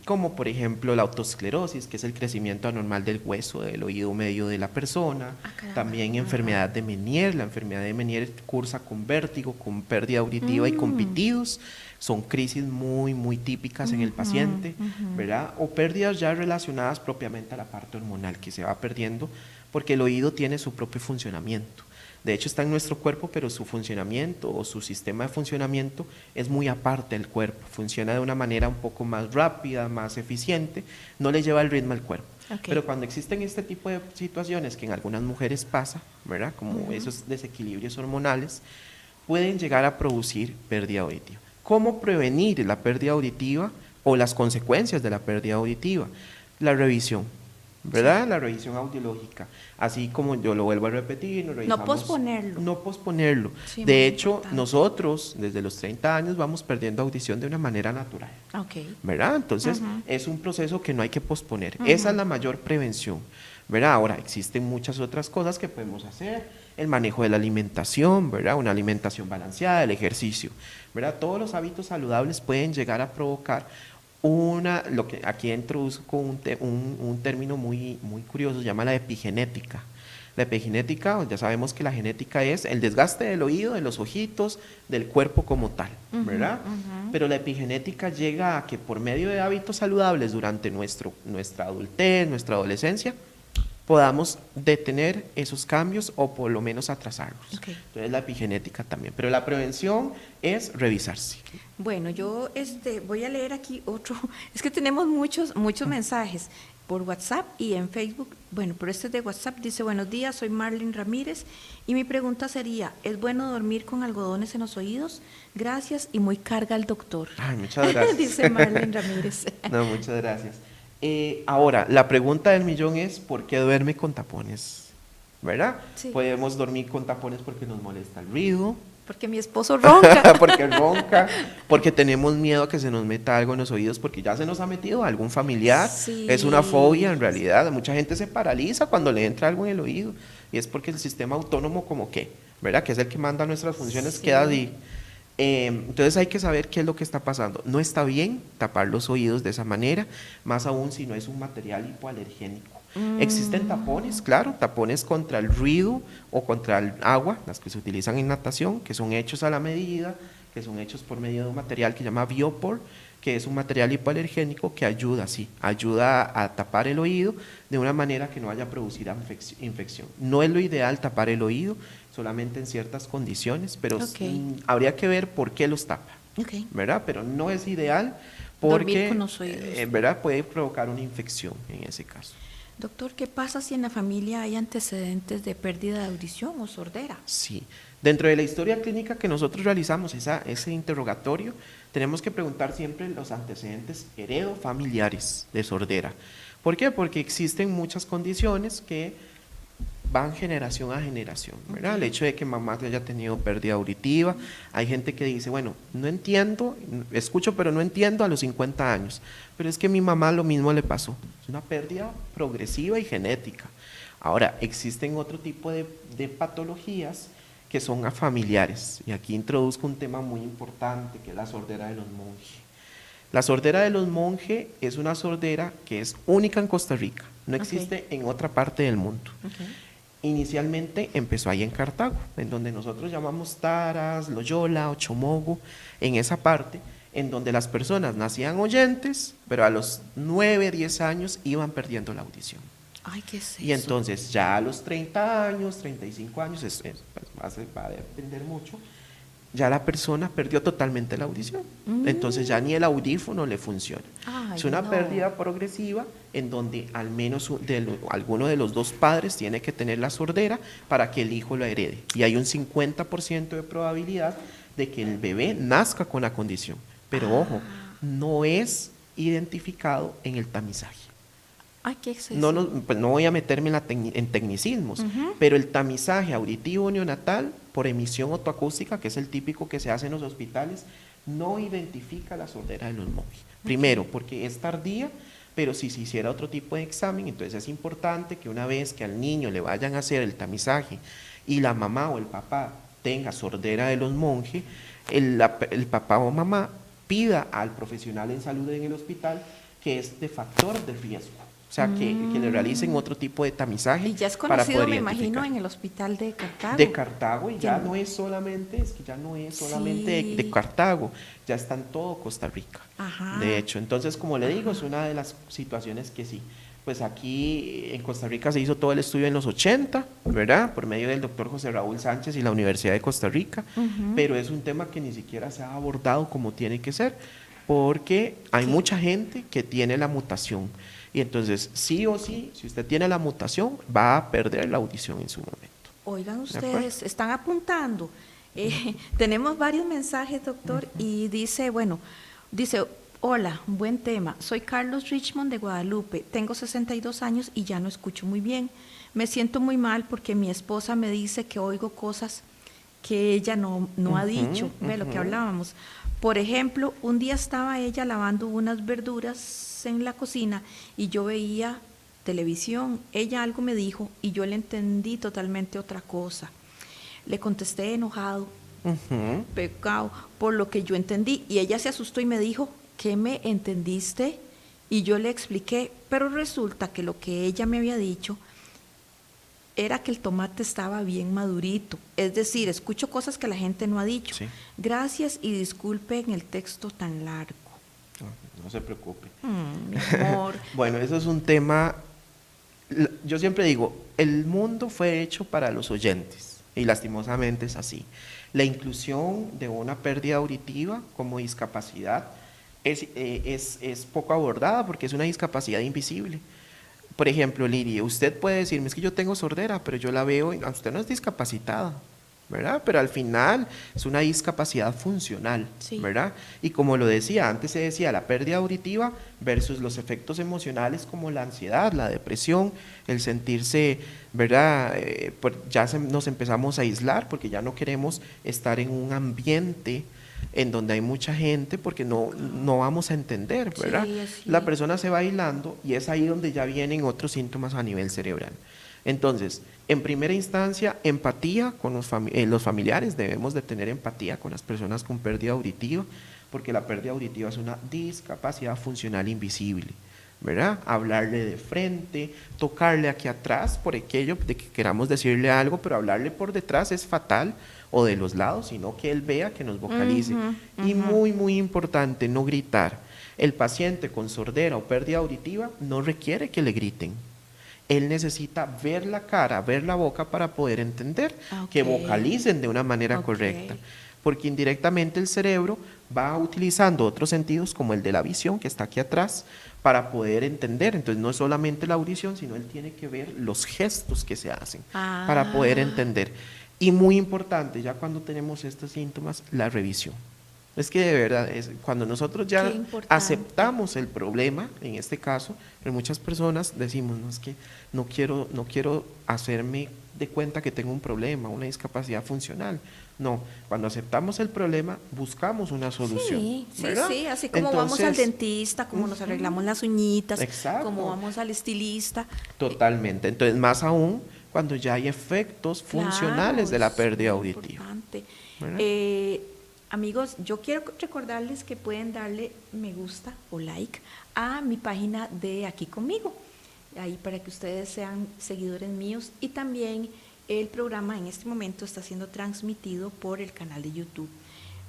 como por ejemplo la autoesclerosis, que es el crecimiento anormal del hueso del oído medio de la persona, también enfermedad de Meniere. La enfermedad de Meniere cursa con vértigo, con pérdida auditiva y con pitidos. Son crisis muy, muy típicas en el paciente, ¿verdad? O pérdidas ya relacionadas propiamente a la parte hormonal, que se va perdiendo porque el oído tiene su propio funcionamiento. De hecho está en nuestro cuerpo, pero su funcionamiento o su sistema de funcionamiento es muy aparte del cuerpo. Funciona de una manera un poco más rápida, más eficiente, no le lleva el ritmo al cuerpo. Okay. Pero cuando existen este tipo de situaciones que en algunas mujeres pasa, ¿verdad? Como esos desequilibrios hormonales, pueden llegar a producir pérdida auditiva. ¿Cómo prevenir la pérdida auditiva o las consecuencias de la pérdida auditiva? La revisión, ¿verdad? Sí. La revisión audiológica, así como yo lo vuelvo a repetir, no posponerlo. No posponerlo. Sí, de hecho, importante. Nosotros desde los 30 años vamos perdiendo audición de una manera natural, ¿verdad? Entonces es un proceso que no hay que posponer. Esa es la mayor prevención, ¿verdad? Ahora, existen muchas otras cosas que podemos hacer, el manejo de la alimentación, ¿verdad? Una alimentación balanceada, el ejercicio, ¿verdad? Todos los hábitos saludables pueden llegar a provocar lo que aquí introduzco un término muy, muy curioso, se llama la epigenética. La epigenética, ya sabemos que la genética es el desgaste del oído, de los ojitos, del cuerpo como tal, ¿verdad? Pero la epigenética llega a que por medio de hábitos saludables durante nuestra adultez, nuestra adolescencia, podamos detener esos cambios o por lo menos atrasarlos. Entonces la epigenética también, pero la prevención es revisarse. Bueno, yo voy a leer aquí otro, es que tenemos muchos mensajes por WhatsApp y en Facebook. Bueno, pero este es de WhatsApp, dice: buenos días, soy Marlene Ramírez y mi pregunta sería, ¿es bueno dormir con algodones en los oídos? Gracias y muy carga al doctor. Ay, muchas gracias. Dice Marlene Ramírez. No, muchas gracias. Ahora, la pregunta del millón es, ¿por qué duerme con tapones? ¿Verdad? Sí. Podemos dormir con tapones porque nos molesta el ruido. Porque mi esposo ronca. Porque ronca, porque tenemos miedo a que se nos meta algo en los oídos, porque ya se nos ha metido algún familiar. Sí. Es una fobia en realidad. Mucha gente se paraliza cuando le entra algo en el oído. Y es porque el sistema autónomo como que, ¿verdad? Que es el que manda nuestras funciones, sí. Queda ahí. Entonces hay que saber qué es lo que está pasando. No está bien tapar los oídos de esa manera, más aún si no es un material hipoalergénico. Existen tapones, claro, tapones contra el ruido o contra el agua, las que se utilizan en natación, que son hechos a la medida, que son hechos por medio de un material que se llama Biopor, que es un material hipoalergénico que ayuda a tapar el oído de una manera que no vaya a producir infección. No es lo ideal tapar el oído, solamente en ciertas condiciones, pero habría que ver por qué los tapa, ¿verdad? Pero no es ideal porque ¿verdad? Puede provocar una infección en ese caso. Doctor, ¿qué pasa si en la familia hay antecedentes de pérdida de audición o sordera? Sí, dentro de la historia clínica que nosotros realizamos, ese interrogatorio, tenemos que preguntar siempre los antecedentes heredofamiliares de sordera. ¿Por qué? Porque existen muchas condiciones que van generación a generación, ¿verdad? El hecho de que mamá haya tenido pérdida auditiva, hay gente que dice, bueno, no entiendo, escucho pero no entiendo a los 50 años, pero es que a mi mamá lo mismo le pasó, es una pérdida progresiva y genética. Ahora, existen otro tipo de patologías que son familiares, y aquí introduzco un tema muy importante, que es la sordera de los monjes. La sordera de los monjes es una sordera que es única en Costa Rica, no existe en otra parte del mundo. Inicialmente empezó ahí en Cartago, en donde nosotros llamamos Taras, Loyola, Ochomogo, en esa parte, en donde las personas nacían oyentes, pero a los 9, 10 años iban perdiendo la audición. Ay, ¿qué es eso? Y entonces ya a los 30 años, 35 años, va a depender mucho, ya la persona perdió totalmente la audición. Entonces ya ni el audífono le funciona. Es una pérdida progresiva en donde al menos alguno de los dos padres tiene que tener la sordera para que el hijo lo herede. Y hay un 50% de probabilidad de que el bebé nazca con la condición. Pero ojo, no es identificado en el tamizaje. Ay, qué exceso. Pues no voy a meterme en tecnicismos, pero el tamizaje auditivo neonatal por emisión otoacústica, que es el típico que se hace en los hospitales, no identifica la sordera de los monjes. Primero, porque es tardía, pero si se hiciera otro tipo de examen, entonces es importante que una vez que al niño le vayan a hacer el tamizaje y la mamá o el papá tenga sordera de los monjes, el papá o mamá pida al profesional en salud en el hospital que es de factor de riesgo. O sea, que le realicen otro tipo de tamizaje. Y ya es para conocido, poder me imagino, identificar. en el hospital de Cartago. De Cartago, y ya Que- no es solamente, Sí. de Cartago, ya está en todo Costa Rica. Ajá. De hecho, entonces, como le digo, es una de las situaciones que sí. Pues aquí en Costa Rica se hizo todo el estudio en los 80, ¿verdad? Por medio del doctor José Raúl Sánchez y la Universidad de Costa Rica, pero es un tema que ni siquiera se ha abordado como tiene que ser, porque hay mucha gente que tiene la mutación. Y entonces, sí o sí, si usted tiene la mutación, va a perder la audición en su momento. Oigan acuerdo? ustedes, están apuntando. Tenemos varios mensajes, doctor, y dice, hola, buen tema. Soy Carlos Richmond de Guadalupe. Tengo 62 años y ya no escucho muy bien. Me siento muy mal porque mi esposa me dice que oigo cosas que ella no ha dicho. Ve lo que hablábamos. Por ejemplo, un día estaba ella lavando unas verduras en la cocina y yo veía televisión. Ella algo me dijo y yo le entendí totalmente otra cosa. Le contesté enojado, pecado, por lo que yo entendí, y ella se asustó y me dijo, ¿qué me entendiste? Y yo le expliqué, pero resulta que lo que ella me había dicho era que el tomate estaba bien madurito. Es decir, escucho cosas que la gente no ha dicho. Sí. Gracias y disculpen el texto tan largo. No se preocupe. Mi amor. Bueno, eso es un tema, yo siempre digo, el mundo fue hecho para los oyentes y lastimosamente es así. La inclusión de una pérdida auditiva como discapacidad es poco abordada porque es una discapacidad invisible. Por ejemplo, Liri, usted puede decirme, es que yo tengo sordera, pero yo la veo, y usted no es discapacitada, ¿verdad? Pero al final es una discapacidad funcional, Sí. ¿verdad? Y como lo decía, antes se decía la pérdida auditiva versus los efectos emocionales como la ansiedad, la depresión, el sentirse, ¿verdad? Nos empezamos a aislar porque ya no queremos estar en un ambiente en donde hay mucha gente porque no vamos a entender, ¿verdad? Sí, así. La persona se va aislando y es ahí donde ya vienen otros síntomas a nivel cerebral. Entonces, en primera instancia, empatía con los familiares, debemos de tener empatía con las personas con pérdida auditiva, porque la pérdida auditiva es una discapacidad funcional invisible, ¿verdad? Hablarle de frente, tocarle aquí atrás, por aquello de que queramos decirle algo, pero hablarle por detrás es fatal, o de los lados, sino que él vea que nos vocalice. Y muy, muy importante, no gritar. El paciente con sordera o pérdida auditiva no requiere que le griten. Él necesita ver la cara, ver la boca para poder entender, que vocalicen de una manera correcta. Porque indirectamente el cerebro va utilizando otros sentidos como el de la visión, que está aquí atrás, para poder entender. Entonces no es solamente la audición, sino él tiene que ver los gestos que se hacen para poder entender. Y muy importante, ya cuando tenemos estos síntomas, la revisión. Es que de verdad, cuando nosotros ya aceptamos el problema, en este caso, pero muchas personas decimos, no, es que no quiero hacerme de cuenta que tengo un problema, una discapacidad funcional. No, cuando aceptamos el problema, buscamos una solución. Sí, así como vamos al dentista, como nos arreglamos las uñitas, como vamos al estilista. Totalmente, entonces más aún cuando ya hay efectos funcionales de la pérdida auditiva. Amigos, yo quiero recordarles que pueden darle me gusta o like a mi página de Aquí Conmigo, ahí para que ustedes sean seguidores míos, y también el programa en este momento está siendo transmitido por el canal de YouTube,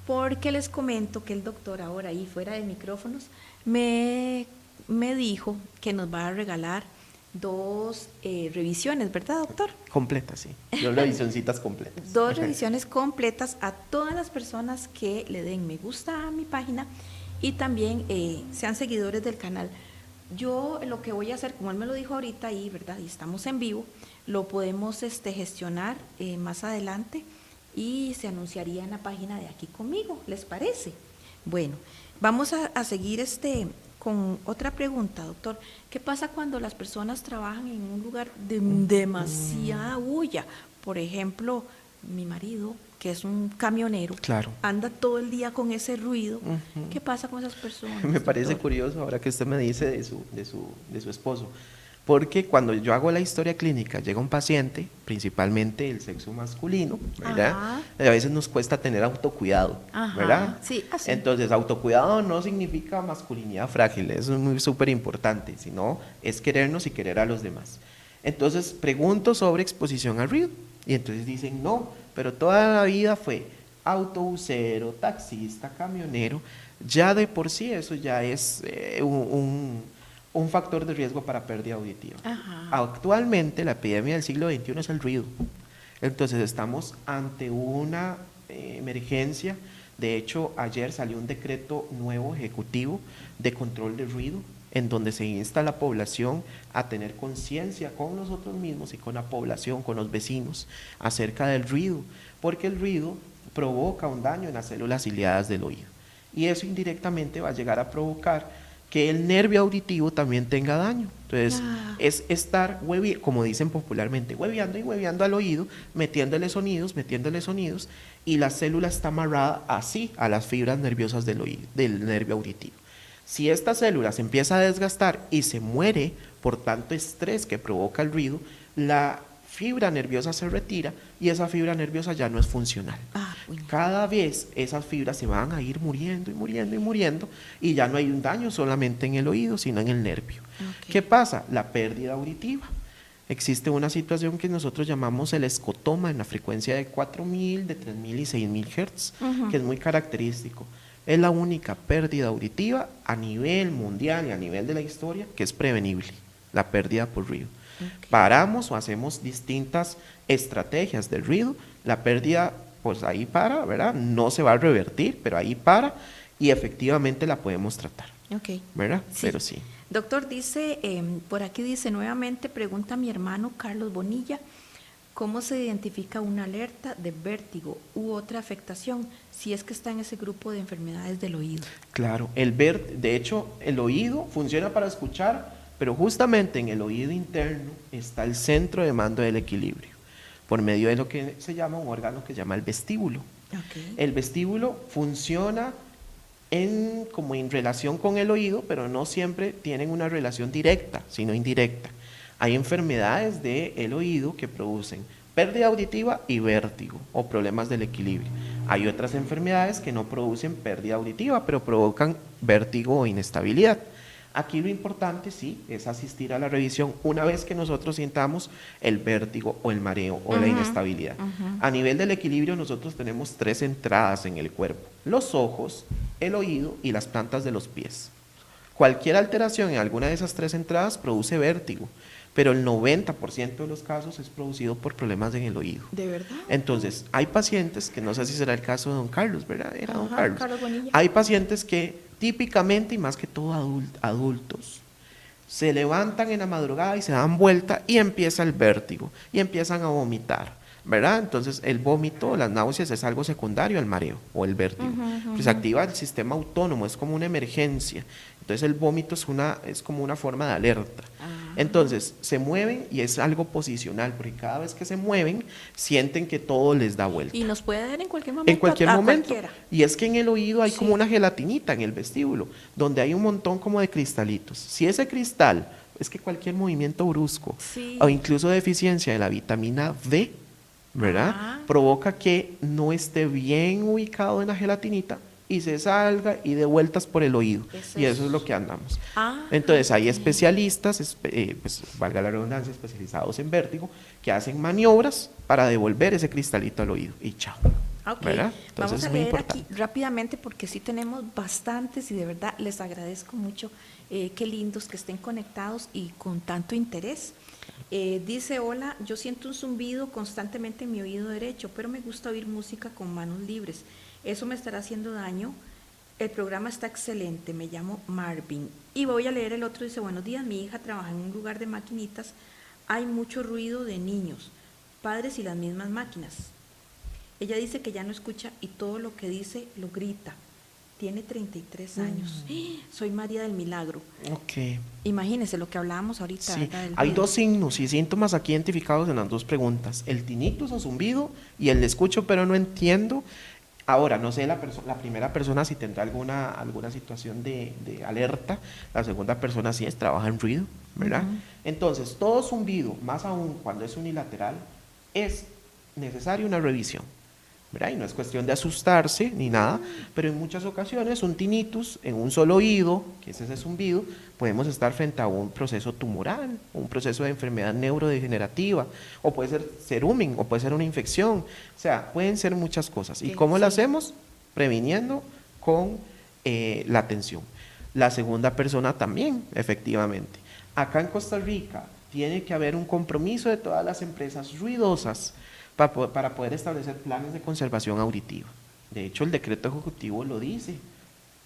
porque les comento que el doctor ahora ahí fuera de micrófonos me dijo que nos va a regalar 2 revisiones, ¿verdad, doctor? Completas, sí. 2 revisioncitas completas. 2 revisiones completas a todas las personas que le den me gusta a mi página y también sean seguidores del canal. Yo lo que voy a hacer, como él me lo dijo ahorita ahí, ¿verdad? Y estamos en vivo, lo podemos gestionar más adelante y se anunciaría en la página de Aquí Conmigo, ¿les parece? Bueno, vamos a seguir con otra pregunta, doctor. ¿Qué pasa cuando las personas trabajan en un lugar de demasiada bulla? Por ejemplo, mi marido, que es un camionero, Claro. anda todo el día con ese ruido. ¿Qué pasa con esas personas? Me parece doctor? curioso ahora que usted me dice de su esposo, porque cuando yo hago la historia clínica, llega un paciente, principalmente el sexo masculino, ¿verdad? Ajá. Y a veces nos cuesta tener autocuidado, Ajá, ¿verdad? sí, así. Entonces, autocuidado no significa masculinidad frágil, eso es muy súper importante, sino es querernos y querer a los demás. Entonces, pregunto sobre exposición al ruido, y entonces dicen, no, pero toda la vida fue autobusero, taxista, camionero, ya de por sí eso ya es un factor de riesgo para pérdida auditiva. Ajá. Actualmente la epidemia del siglo XXI es el ruido. Entonces estamos ante una emergencia. De hecho, ayer salió un decreto nuevo ejecutivo de control de ruido, en donde se insta a la población a tener conciencia con nosotros mismos y con la población, con los vecinos, acerca del ruido, porque el ruido provoca un daño en las células ciliadas del oído. Y eso indirectamente va a llegar a provocar que el nervio auditivo también tenga daño. Entonces, es estar, como dicen popularmente, hueveando y hueveando al oído, metiéndole sonidos, y la célula está amarrada así a las fibras nerviosas del oído, del nervio auditivo. Si esta célula se empieza a desgastar y se muere por tanto estrés que provoca el ruido, la fibra nerviosa se retira y esa fibra nerviosa ya no es funcional. Bueno. Cada vez esas fibras se van a ir muriendo y muriendo y muriendo, y ya no hay un daño solamente en el oído, sino en el nervio. Okay. ¿Qué pasa? La pérdida auditiva. Existe una situación que nosotros llamamos el escotoma en la frecuencia de 4.000, de 3.000 y 6.000 Hz, que es muy característico. Es la única pérdida auditiva a nivel mundial y a nivel de la historia que es prevenible, la pérdida por ruido. Okay. Paramos o hacemos distintas estrategias del ruido, la pérdida pues ahí para, ¿verdad? No se va a revertir, pero ahí para, y efectivamente la podemos tratar. Ok. ¿Verdad? Sí. Pero sí. Doctor, dice, por aquí dice nuevamente, pregunta mi hermano Carlos Bonilla, ¿cómo se identifica una alerta de vértigo u otra afectación si es que está en ese grupo de enfermedades del oído? Claro, de hecho, el oído funciona para escuchar, pero justamente en el oído interno está el centro de mando del equilibrio, por medio de lo que se llama un órgano que se llama el vestíbulo. Okay. El vestíbulo funciona como en relación con el oído, pero no siempre tienen una relación directa, sino indirecta. Hay enfermedades del oído que producen pérdida auditiva y vértigo o problemas del equilibrio. Hay otras enfermedades que no producen pérdida auditiva, pero provocan vértigo o inestabilidad. Aquí lo importante sí es asistir a la revisión una vez que nosotros sintamos el vértigo o el mareo o la inestabilidad. A nivel del equilibrio nosotros tenemos 3 entradas en el cuerpo: los ojos, el oído y las plantas de los pies. Cualquier alteración en alguna de esas 3 entradas produce vértigo, pero el 90% de los casos es producido por problemas en el oído. ¿De verdad? Entonces, hay pacientes, que no sé si será el caso de don Carlos, ¿verdad? Era don Carlos. Carlos Bonilla. Hay pacientes que típicamente, y más que todo adultos, se levantan en la madrugada y se dan vuelta y empieza el vértigo y empiezan a vomitar, ¿verdad? Entonces el vómito, las náuseas es algo secundario al mareo o el vértigo. Pues activa el sistema autónomo, es como una emergencia. Entonces el vómito es como una forma de alerta. Entonces se mueven y es algo posicional, porque cada vez que se mueven sienten que todo les da vuelta. Y nos puede dar en cualquier momento. En cualquier momento. Cualquiera. Y es que en el oído hay Sí. como una gelatinita en el vestíbulo, donde hay un montón como de cristalitos. Si ese cristal, es que cualquier movimiento brusco Sí. o incluso deficiencia de la vitamina D, ¿verdad? Provoca que no esté bien ubicado en la gelatinita y se salga y dé vueltas por el oído. Y eso es lo que andamos. Entonces hay especialistas, pues valga la redundancia, especializados en vértigo, que hacen maniobras para devolver ese cristalito al oído y chao. Ok, ¿verdad? Entonces vamos a es muy leer importante. aquí rápidamente porque sí tenemos bastantes y de verdad les agradezco mucho, qué lindos que estén conectados y con tanto interés. Dice, hola, yo siento un zumbido constantemente en mi oído derecho, pero me gusta oír música con manos libres. ¿Eso me estará haciendo daño? El programa está excelente, me llamo Marvin. Y voy a leer el otro, dice, buenos días, mi hija trabaja en un lugar de maquinitas, hay mucho ruido de niños, padres y las mismas máquinas. Ella dice que ya no escucha y todo lo que dice lo grita. tiene 33 años. Soy María del Milagro. Ok. Imagínese lo que hablábamos ahorita. Sí, ¿verdad? Del hay ruido. 2 signos y síntomas aquí identificados en las 2 preguntas, el tinnitus o zumbido y el escucho pero no entiendo. Ahora, no sé la primera persona si tendrá alguna situación de alerta, la segunda persona sí trabaja en ruido, ¿verdad? Entonces, todo zumbido, más aún cuando es unilateral, es necesaria una revisión, ¿verdad? Y no es cuestión de asustarse ni nada, pero en muchas ocasiones un tinnitus en un solo oído, que es ese zumbido, podemos estar frente a un proceso tumoral, un proceso de enfermedad neurodegenerativa, o puede ser cerumen, o puede ser una infección, o sea, pueden ser muchas cosas. ¿Y cómo lo hacemos? Previniendo con la atención. La segunda persona también, efectivamente. Acá en Costa Rica tiene que haber un compromiso de todas las empresas ruidosas para poder establecer planes de conservación auditiva. De hecho, el decreto ejecutivo lo dice,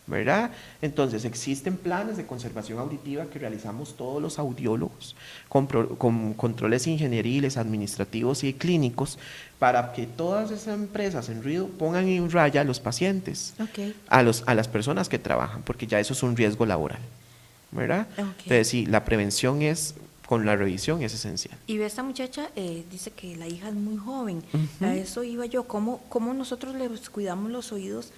¿verdad? Entonces, existen planes de conservación auditiva que realizamos todos los audiólogos con controles ingenieriles, administrativos y clínicos para que todas esas empresas en ruido pongan en raya a los pacientes, a las personas que trabajan, porque ya eso es un riesgo laboral, ¿verdad? Entonces, sí, la prevención con la revisión es esencial. Y esta muchacha dice que la hija es muy joven. A eso iba yo. ¿Cómo nosotros les cuidamos los oídos?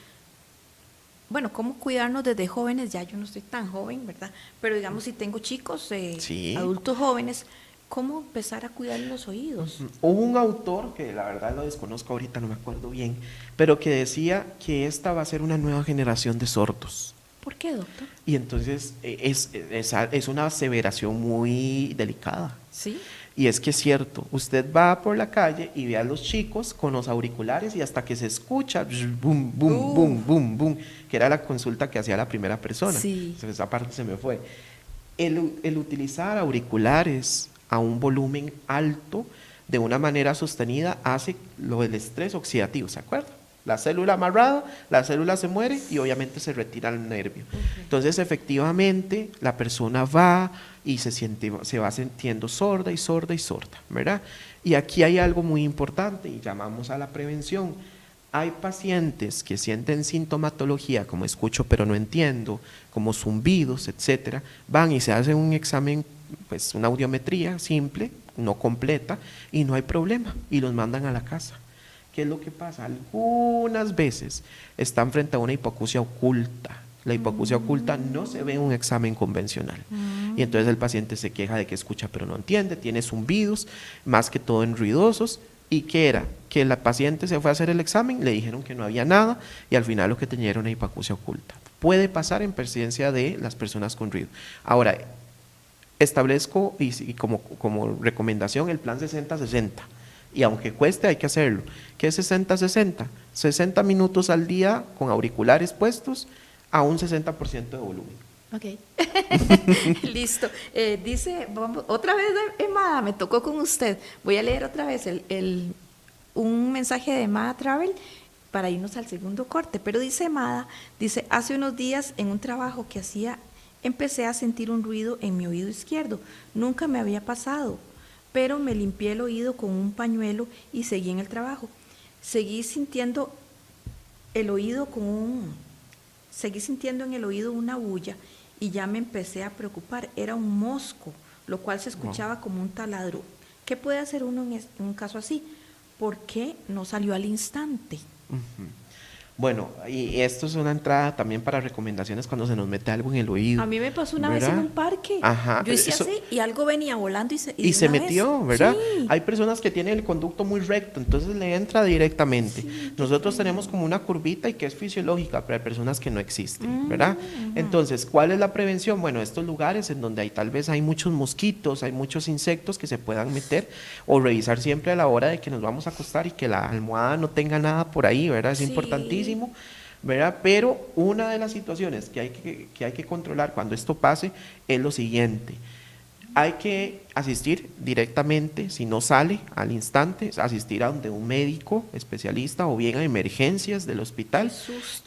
Bueno, ¿cómo cuidarnos desde jóvenes? Ya yo no estoy tan joven, ¿verdad? Pero digamos, si tengo chicos, adultos jóvenes, ¿cómo empezar a cuidar los oídos? Hubo un autor, que la verdad lo desconozco ahorita, no me acuerdo bien, pero que decía que esta va a ser una nueva generación de sordos. ¿Por qué, doctor? Y entonces es una aseveración muy delicada. Sí. Y es que es cierto, usted va por la calle y ve a los chicos con los auriculares y hasta que se escucha, boom, boom, boom, boom, boom, que era la consulta que hacía la primera persona. Sí. Entonces, esa parte se me fue. El utilizar auriculares a un volumen alto de una manera sostenida hace lo del estrés oxidativo, ¿se acuerda? La célula amarrada, la célula se muere y obviamente se retira el nervio. Entonces, efectivamente, la persona va y se va sintiendo sorda y sorda y sorda, ¿verdad? Y aquí hay algo muy importante y llamamos a la prevención. Hay pacientes que sienten sintomatología como escucho pero no entiendo, como zumbidos, etcétera, van y se hacen un examen, pues una audiometría simple, no completa, y no hay problema, y los mandan a la casa. ¿Qué es lo que pasa? Algunas veces están frente a una hipoacusia oculta. La hipoacusia oculta no se ve en un examen convencional. Y entonces el paciente se queja de que escucha pero no entiende, tiene zumbidos, más que todo en ruidosos. ¿Y qué era? Que la paciente se fue a hacer el examen, le dijeron que no había nada y al final lo que tenía era una hipoacusia oculta. Puede pasar en presencia de las personas con ruido. Ahora, establezco y como recomendación el plan 60-60. Y aunque cueste, hay que hacerlo. ¿Qué es 60-60? 60 minutos al día con auriculares puestos a un 60% de volumen. Ok. Listo. Dice, vamos, otra vez, Emma, me tocó con usted. Voy a leer otra vez un mensaje de Emma Travel para irnos al segundo corte. Pero dice Emma, hace unos días en un trabajo que hacía, empecé a sentir un ruido en mi oído izquierdo. Nunca me había pasado, pero me limpié el oído con un pañuelo y seguí en el trabajo. Seguí sintiendo en el oído una bulla y ya me empecé a preocupar. Era un mosco, lo cual se escuchaba como un taladro. ¿Qué puede hacer uno en un caso así? ¿Por qué no salió al instante? Bueno, y esto es una entrada también para recomendaciones cuando se nos mete algo en el oído. A mí me pasó una vez en un parque. Ajá, yo hice así y algo venía volando y se metió, ¿verdad? Sí. Hay personas que tienen el conducto muy recto, entonces le entra directamente. Sí, nosotros tenemos como una curvita y que es fisiológica, pero hay personas que no existen, ¿verdad? Entonces, ¿cuál es la prevención? Bueno, estos lugares en donde tal vez hay muchos mosquitos, hay muchos insectos que se puedan meter, o revisar siempre a la hora de que nos vamos a acostar y que la almohada no tenga nada por ahí, ¿verdad? Es importantísimo, ¿verdad? Pero una de las situaciones que hay que controlar cuando esto pase es lo siguiente: hay que asistir directamente, si no sale al instante, asistir a donde un médico especialista o bien a emergencias del hospital.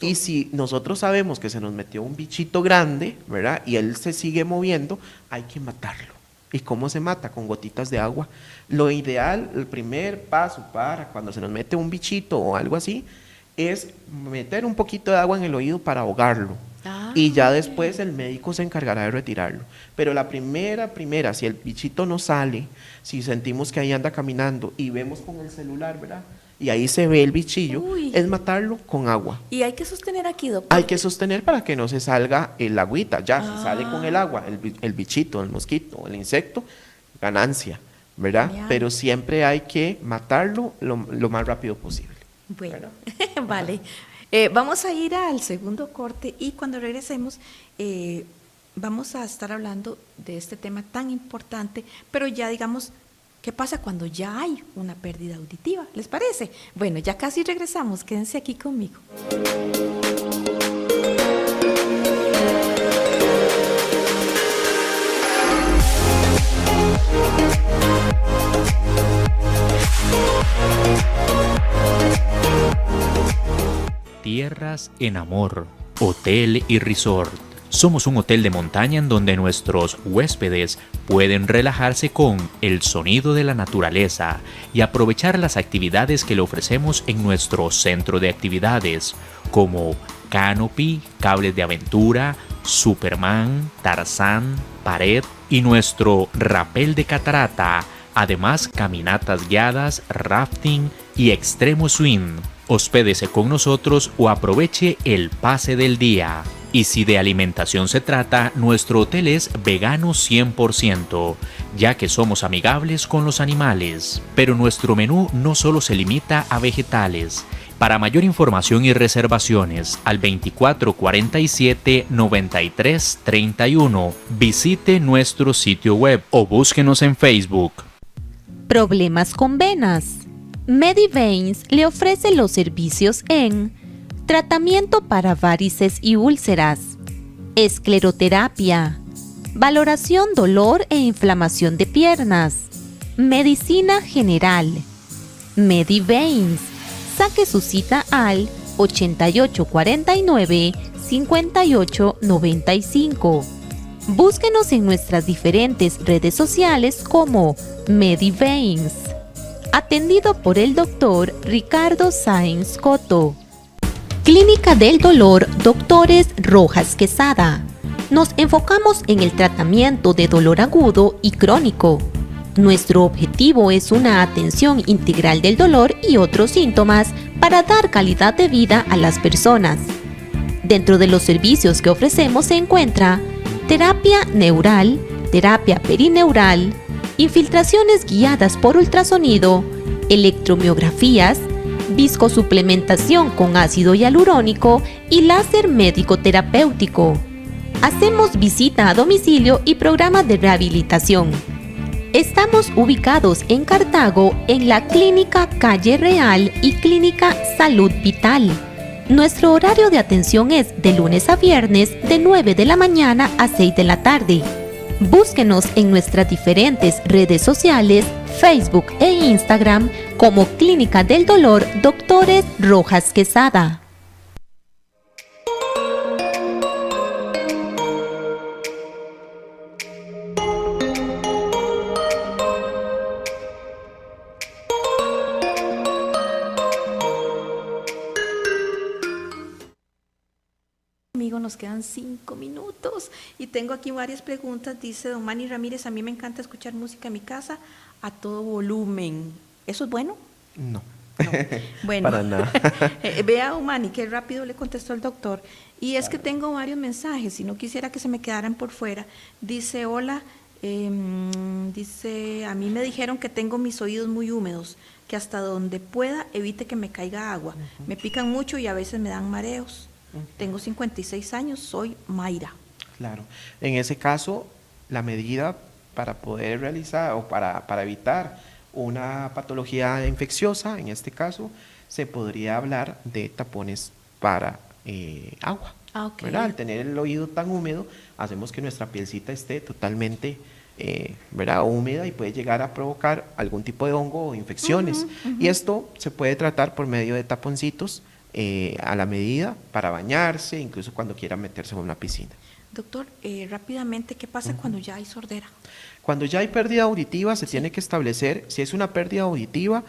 Y si nosotros sabemos que se nos metió un bichito grande, ¿verdad? Y él se sigue moviendo, hay que matarlo. ¿Y cómo se mata? Con gotitas de agua. Lo ideal, el primer paso para cuando se nos mete un bichito o algo así, es meter un poquito de agua en el oído para ahogarlo. Y ya después el médico se encargará de retirarlo. Pero la primera, si el bichito no sale, si sentimos que ahí anda caminando y vemos con el celular, ¿verdad? Y ahí se ve el bichillo, es matarlo con agua. Y hay que sostener aquí, doctor. Hay que sostener para que no se salga el agüita. Ya, si sale con el agua, el bichito, el mosquito, el insecto, ganancia, ¿verdad? Genial. Pero siempre hay que matarlo lo más rápido posible. Bueno, vale. Vamos a ir al segundo corte y cuando regresemos vamos a estar hablando de este tema tan importante, pero ya digamos, ¿qué pasa cuando ya hay una pérdida auditiva? ¿Les parece? Bueno, ya casi regresamos, quédense aquí conmigo. Tierras en Amor, Hotel y Resort. Somos un hotel de montaña en donde nuestros huéspedes pueden relajarse con el sonido de la naturaleza y aprovechar las actividades que le ofrecemos en nuestro centro de actividades, como canopy, cables de aventura, Superman, Tarzán, pared y nuestro rapel de catarata. Además, caminatas guiadas, rafting y extremo swing. Hospédese con nosotros o aproveche el pase del día. Y si de alimentación se trata, nuestro hotel es vegano 100%, ya que somos amigables con los animales. Pero nuestro menú no solo se limita a vegetales. Para mayor información y reservaciones, al 2447-9331, visite nuestro sitio web o búsquenos en Facebook. Problemas con venas. Mediveins le ofrece los servicios en tratamiento para varices y úlceras, escleroterapia, valoración, dolor e inflamación de piernas, medicina general. Mediveins. Saque su cita al 8849-5895. Búsquenos en nuestras diferentes redes sociales como Mediveins. Atendido por el doctor Ricardo Sáenz Coto. Clínica del Dolor Doctores Rojas Quesada. Nos enfocamos en el tratamiento de dolor agudo y crónico. Nuestro objetivo es una atención integral del dolor y otros síntomas para dar calidad de vida a las personas. Dentro de los servicios que ofrecemos se encuentra terapia neural, terapia perineural, infiltraciones guiadas por ultrasonido, electromiografías, viscosuplementación con ácido hialurónico y láser médico terapéutico. Hacemos visita a domicilio y programa de rehabilitación. Estamos ubicados en Cartago en la Clínica Calle Real y Clínica Salud Vital. Nuestro horario de atención es de lunes a viernes de 9 de la mañana a 6 de la tarde. Búsquenos en nuestras diferentes redes sociales, Facebook e Instagram como Clínica del Dolor Doctores Rojas Quesada. Nos quedan 5 minutos y tengo aquí varias preguntas. Dice don Manny Ramírez: a mí me encanta escuchar música en mi casa a todo volumen. ¿Eso es bueno? No. Bueno, para nada. Vea don Manny, qué rápido le contestó el doctor. Y es que tengo varios mensajes y no quisiera que se me quedaran por fuera. Dice: hola, dice, a mí me dijeron que tengo mis oídos muy húmedos, que hasta donde pueda evite que me caiga agua. Me pican mucho y a veces me dan mareos. Tengo 56 años, soy Mayra. Claro. En ese caso, la medida para poder realizar o para evitar una patología infecciosa, en este caso, se podría hablar de tapones para agua. Okay. ¿Verdad? Al tener el oído tan húmedo, hacemos que nuestra pielcita esté totalmente ¿verdad? Húmeda y puede llegar a provocar algún tipo de hongo o infecciones. Y esto se puede tratar por medio de taponcitos a la medida para bañarse, incluso cuando quieran meterse en una piscina. Doctor, rápidamente, ¿qué pasa cuando ya hay sordera? Cuando ya hay pérdida auditiva, se tiene que establecer si es una pérdida auditiva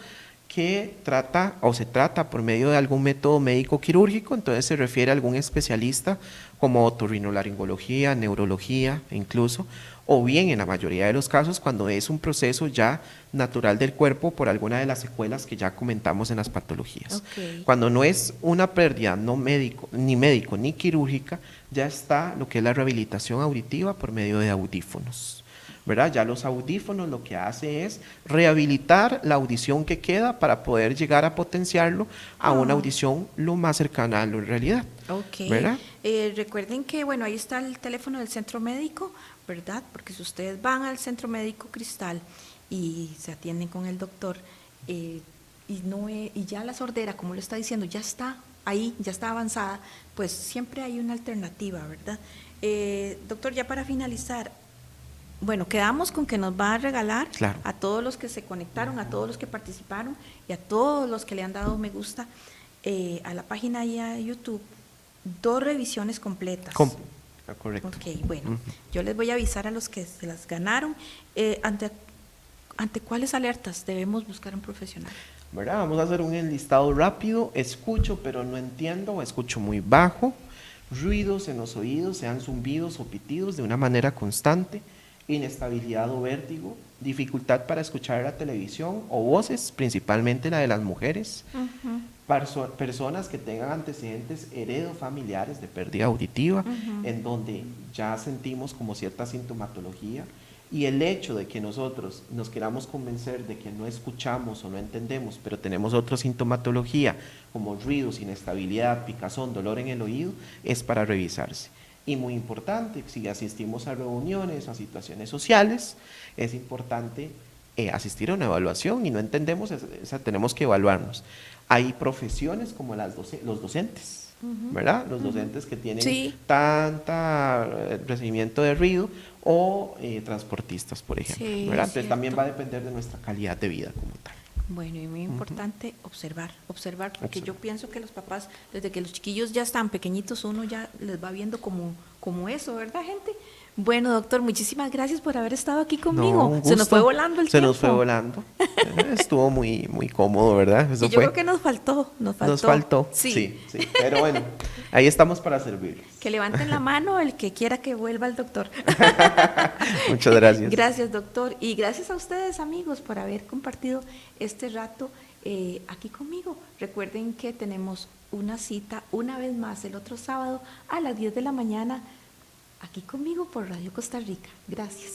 que trata o se trata por medio de algún método médico quirúrgico, entonces se refiere a algún especialista como otorrinolaringología, neurología incluso, o bien en la mayoría de los casos cuando es un proceso ya natural del cuerpo por alguna de las secuelas que ya comentamos en las patologías. Okay. Cuando no es una pérdida no médico ni quirúrgica, ya está lo que es la rehabilitación auditiva por medio de audífonos. ¿Verdad? Ya los audífonos lo que hace es rehabilitar la audición que queda para poder llegar a potenciarlo a una audición lo más cercana a la realidad. Ok. ¿Verdad? Recuerden que, bueno, ahí está el teléfono del centro médico, ¿verdad? Porque si ustedes van al centro médico Cristal y se atienden con el doctor y ya la sordera, como lo está diciendo, ya está ahí, ya está avanzada, pues siempre hay una alternativa, ¿verdad? Doctor, ya para finalizar, bueno, quedamos con que nos va a regalar claro. a todos los que se conectaron, a todos los que participaron y a todos los que le han dado me gusta a la página y a YouTube, 2 revisiones completas. Correcto. Ok, bueno, yo les voy a avisar a los que se las ganaron. ¿Ante cuáles alertas debemos buscar un profesional? ¿Verdad? Vamos a hacer un enlistado rápido. Escucho, pero no entiendo, o escucho muy bajo. Ruidos en los oídos, sean zumbidos o pitidos de una manera constante. Inestabilidad o vértigo, dificultad para escuchar la televisión o voces, principalmente la de las mujeres, personas que tengan antecedentes heredofamiliares de pérdida auditiva, en donde ya sentimos como cierta sintomatología, y el hecho de que nosotros nos queramos convencer de que no escuchamos o no entendemos, pero tenemos otra sintomatología como ruidos, inestabilidad, picazón, dolor en el oído, es para revisarse. Y muy importante, si asistimos a reuniones, a situaciones sociales, es importante asistir a una evaluación y no entendemos, tenemos que evaluarnos. Hay profesiones como los docentes, ¿verdad? Los docentes que tienen tanta recibimiento de ruido o transportistas, por ejemplo, ¿verdad? Entonces también va a depender de nuestra calidad de vida como tal. Bueno, y muy importante observar, porque yo pienso que los papás, desde que los chiquillos ya están pequeñitos, uno ya les va viendo como eso, ¿verdad, gente? Bueno, doctor, muchísimas gracias por haber estado aquí conmigo. No, se nos fue volando el tiempo. Se nos fue volando. Estuvo muy, muy cómodo, ¿verdad? Eso y yo creo que nos faltó. Nos faltó, sí. Pero bueno, ahí estamos para servirles. Que levanten la mano el que quiera que vuelva el doctor. Muchas gracias. Gracias, doctor. Y gracias a ustedes, amigos, por haber compartido este rato aquí conmigo. Recuerden que tenemos una cita una vez más el otro sábado a las 10 de la mañana aquí conmigo por Radio Costa Rica. Gracias.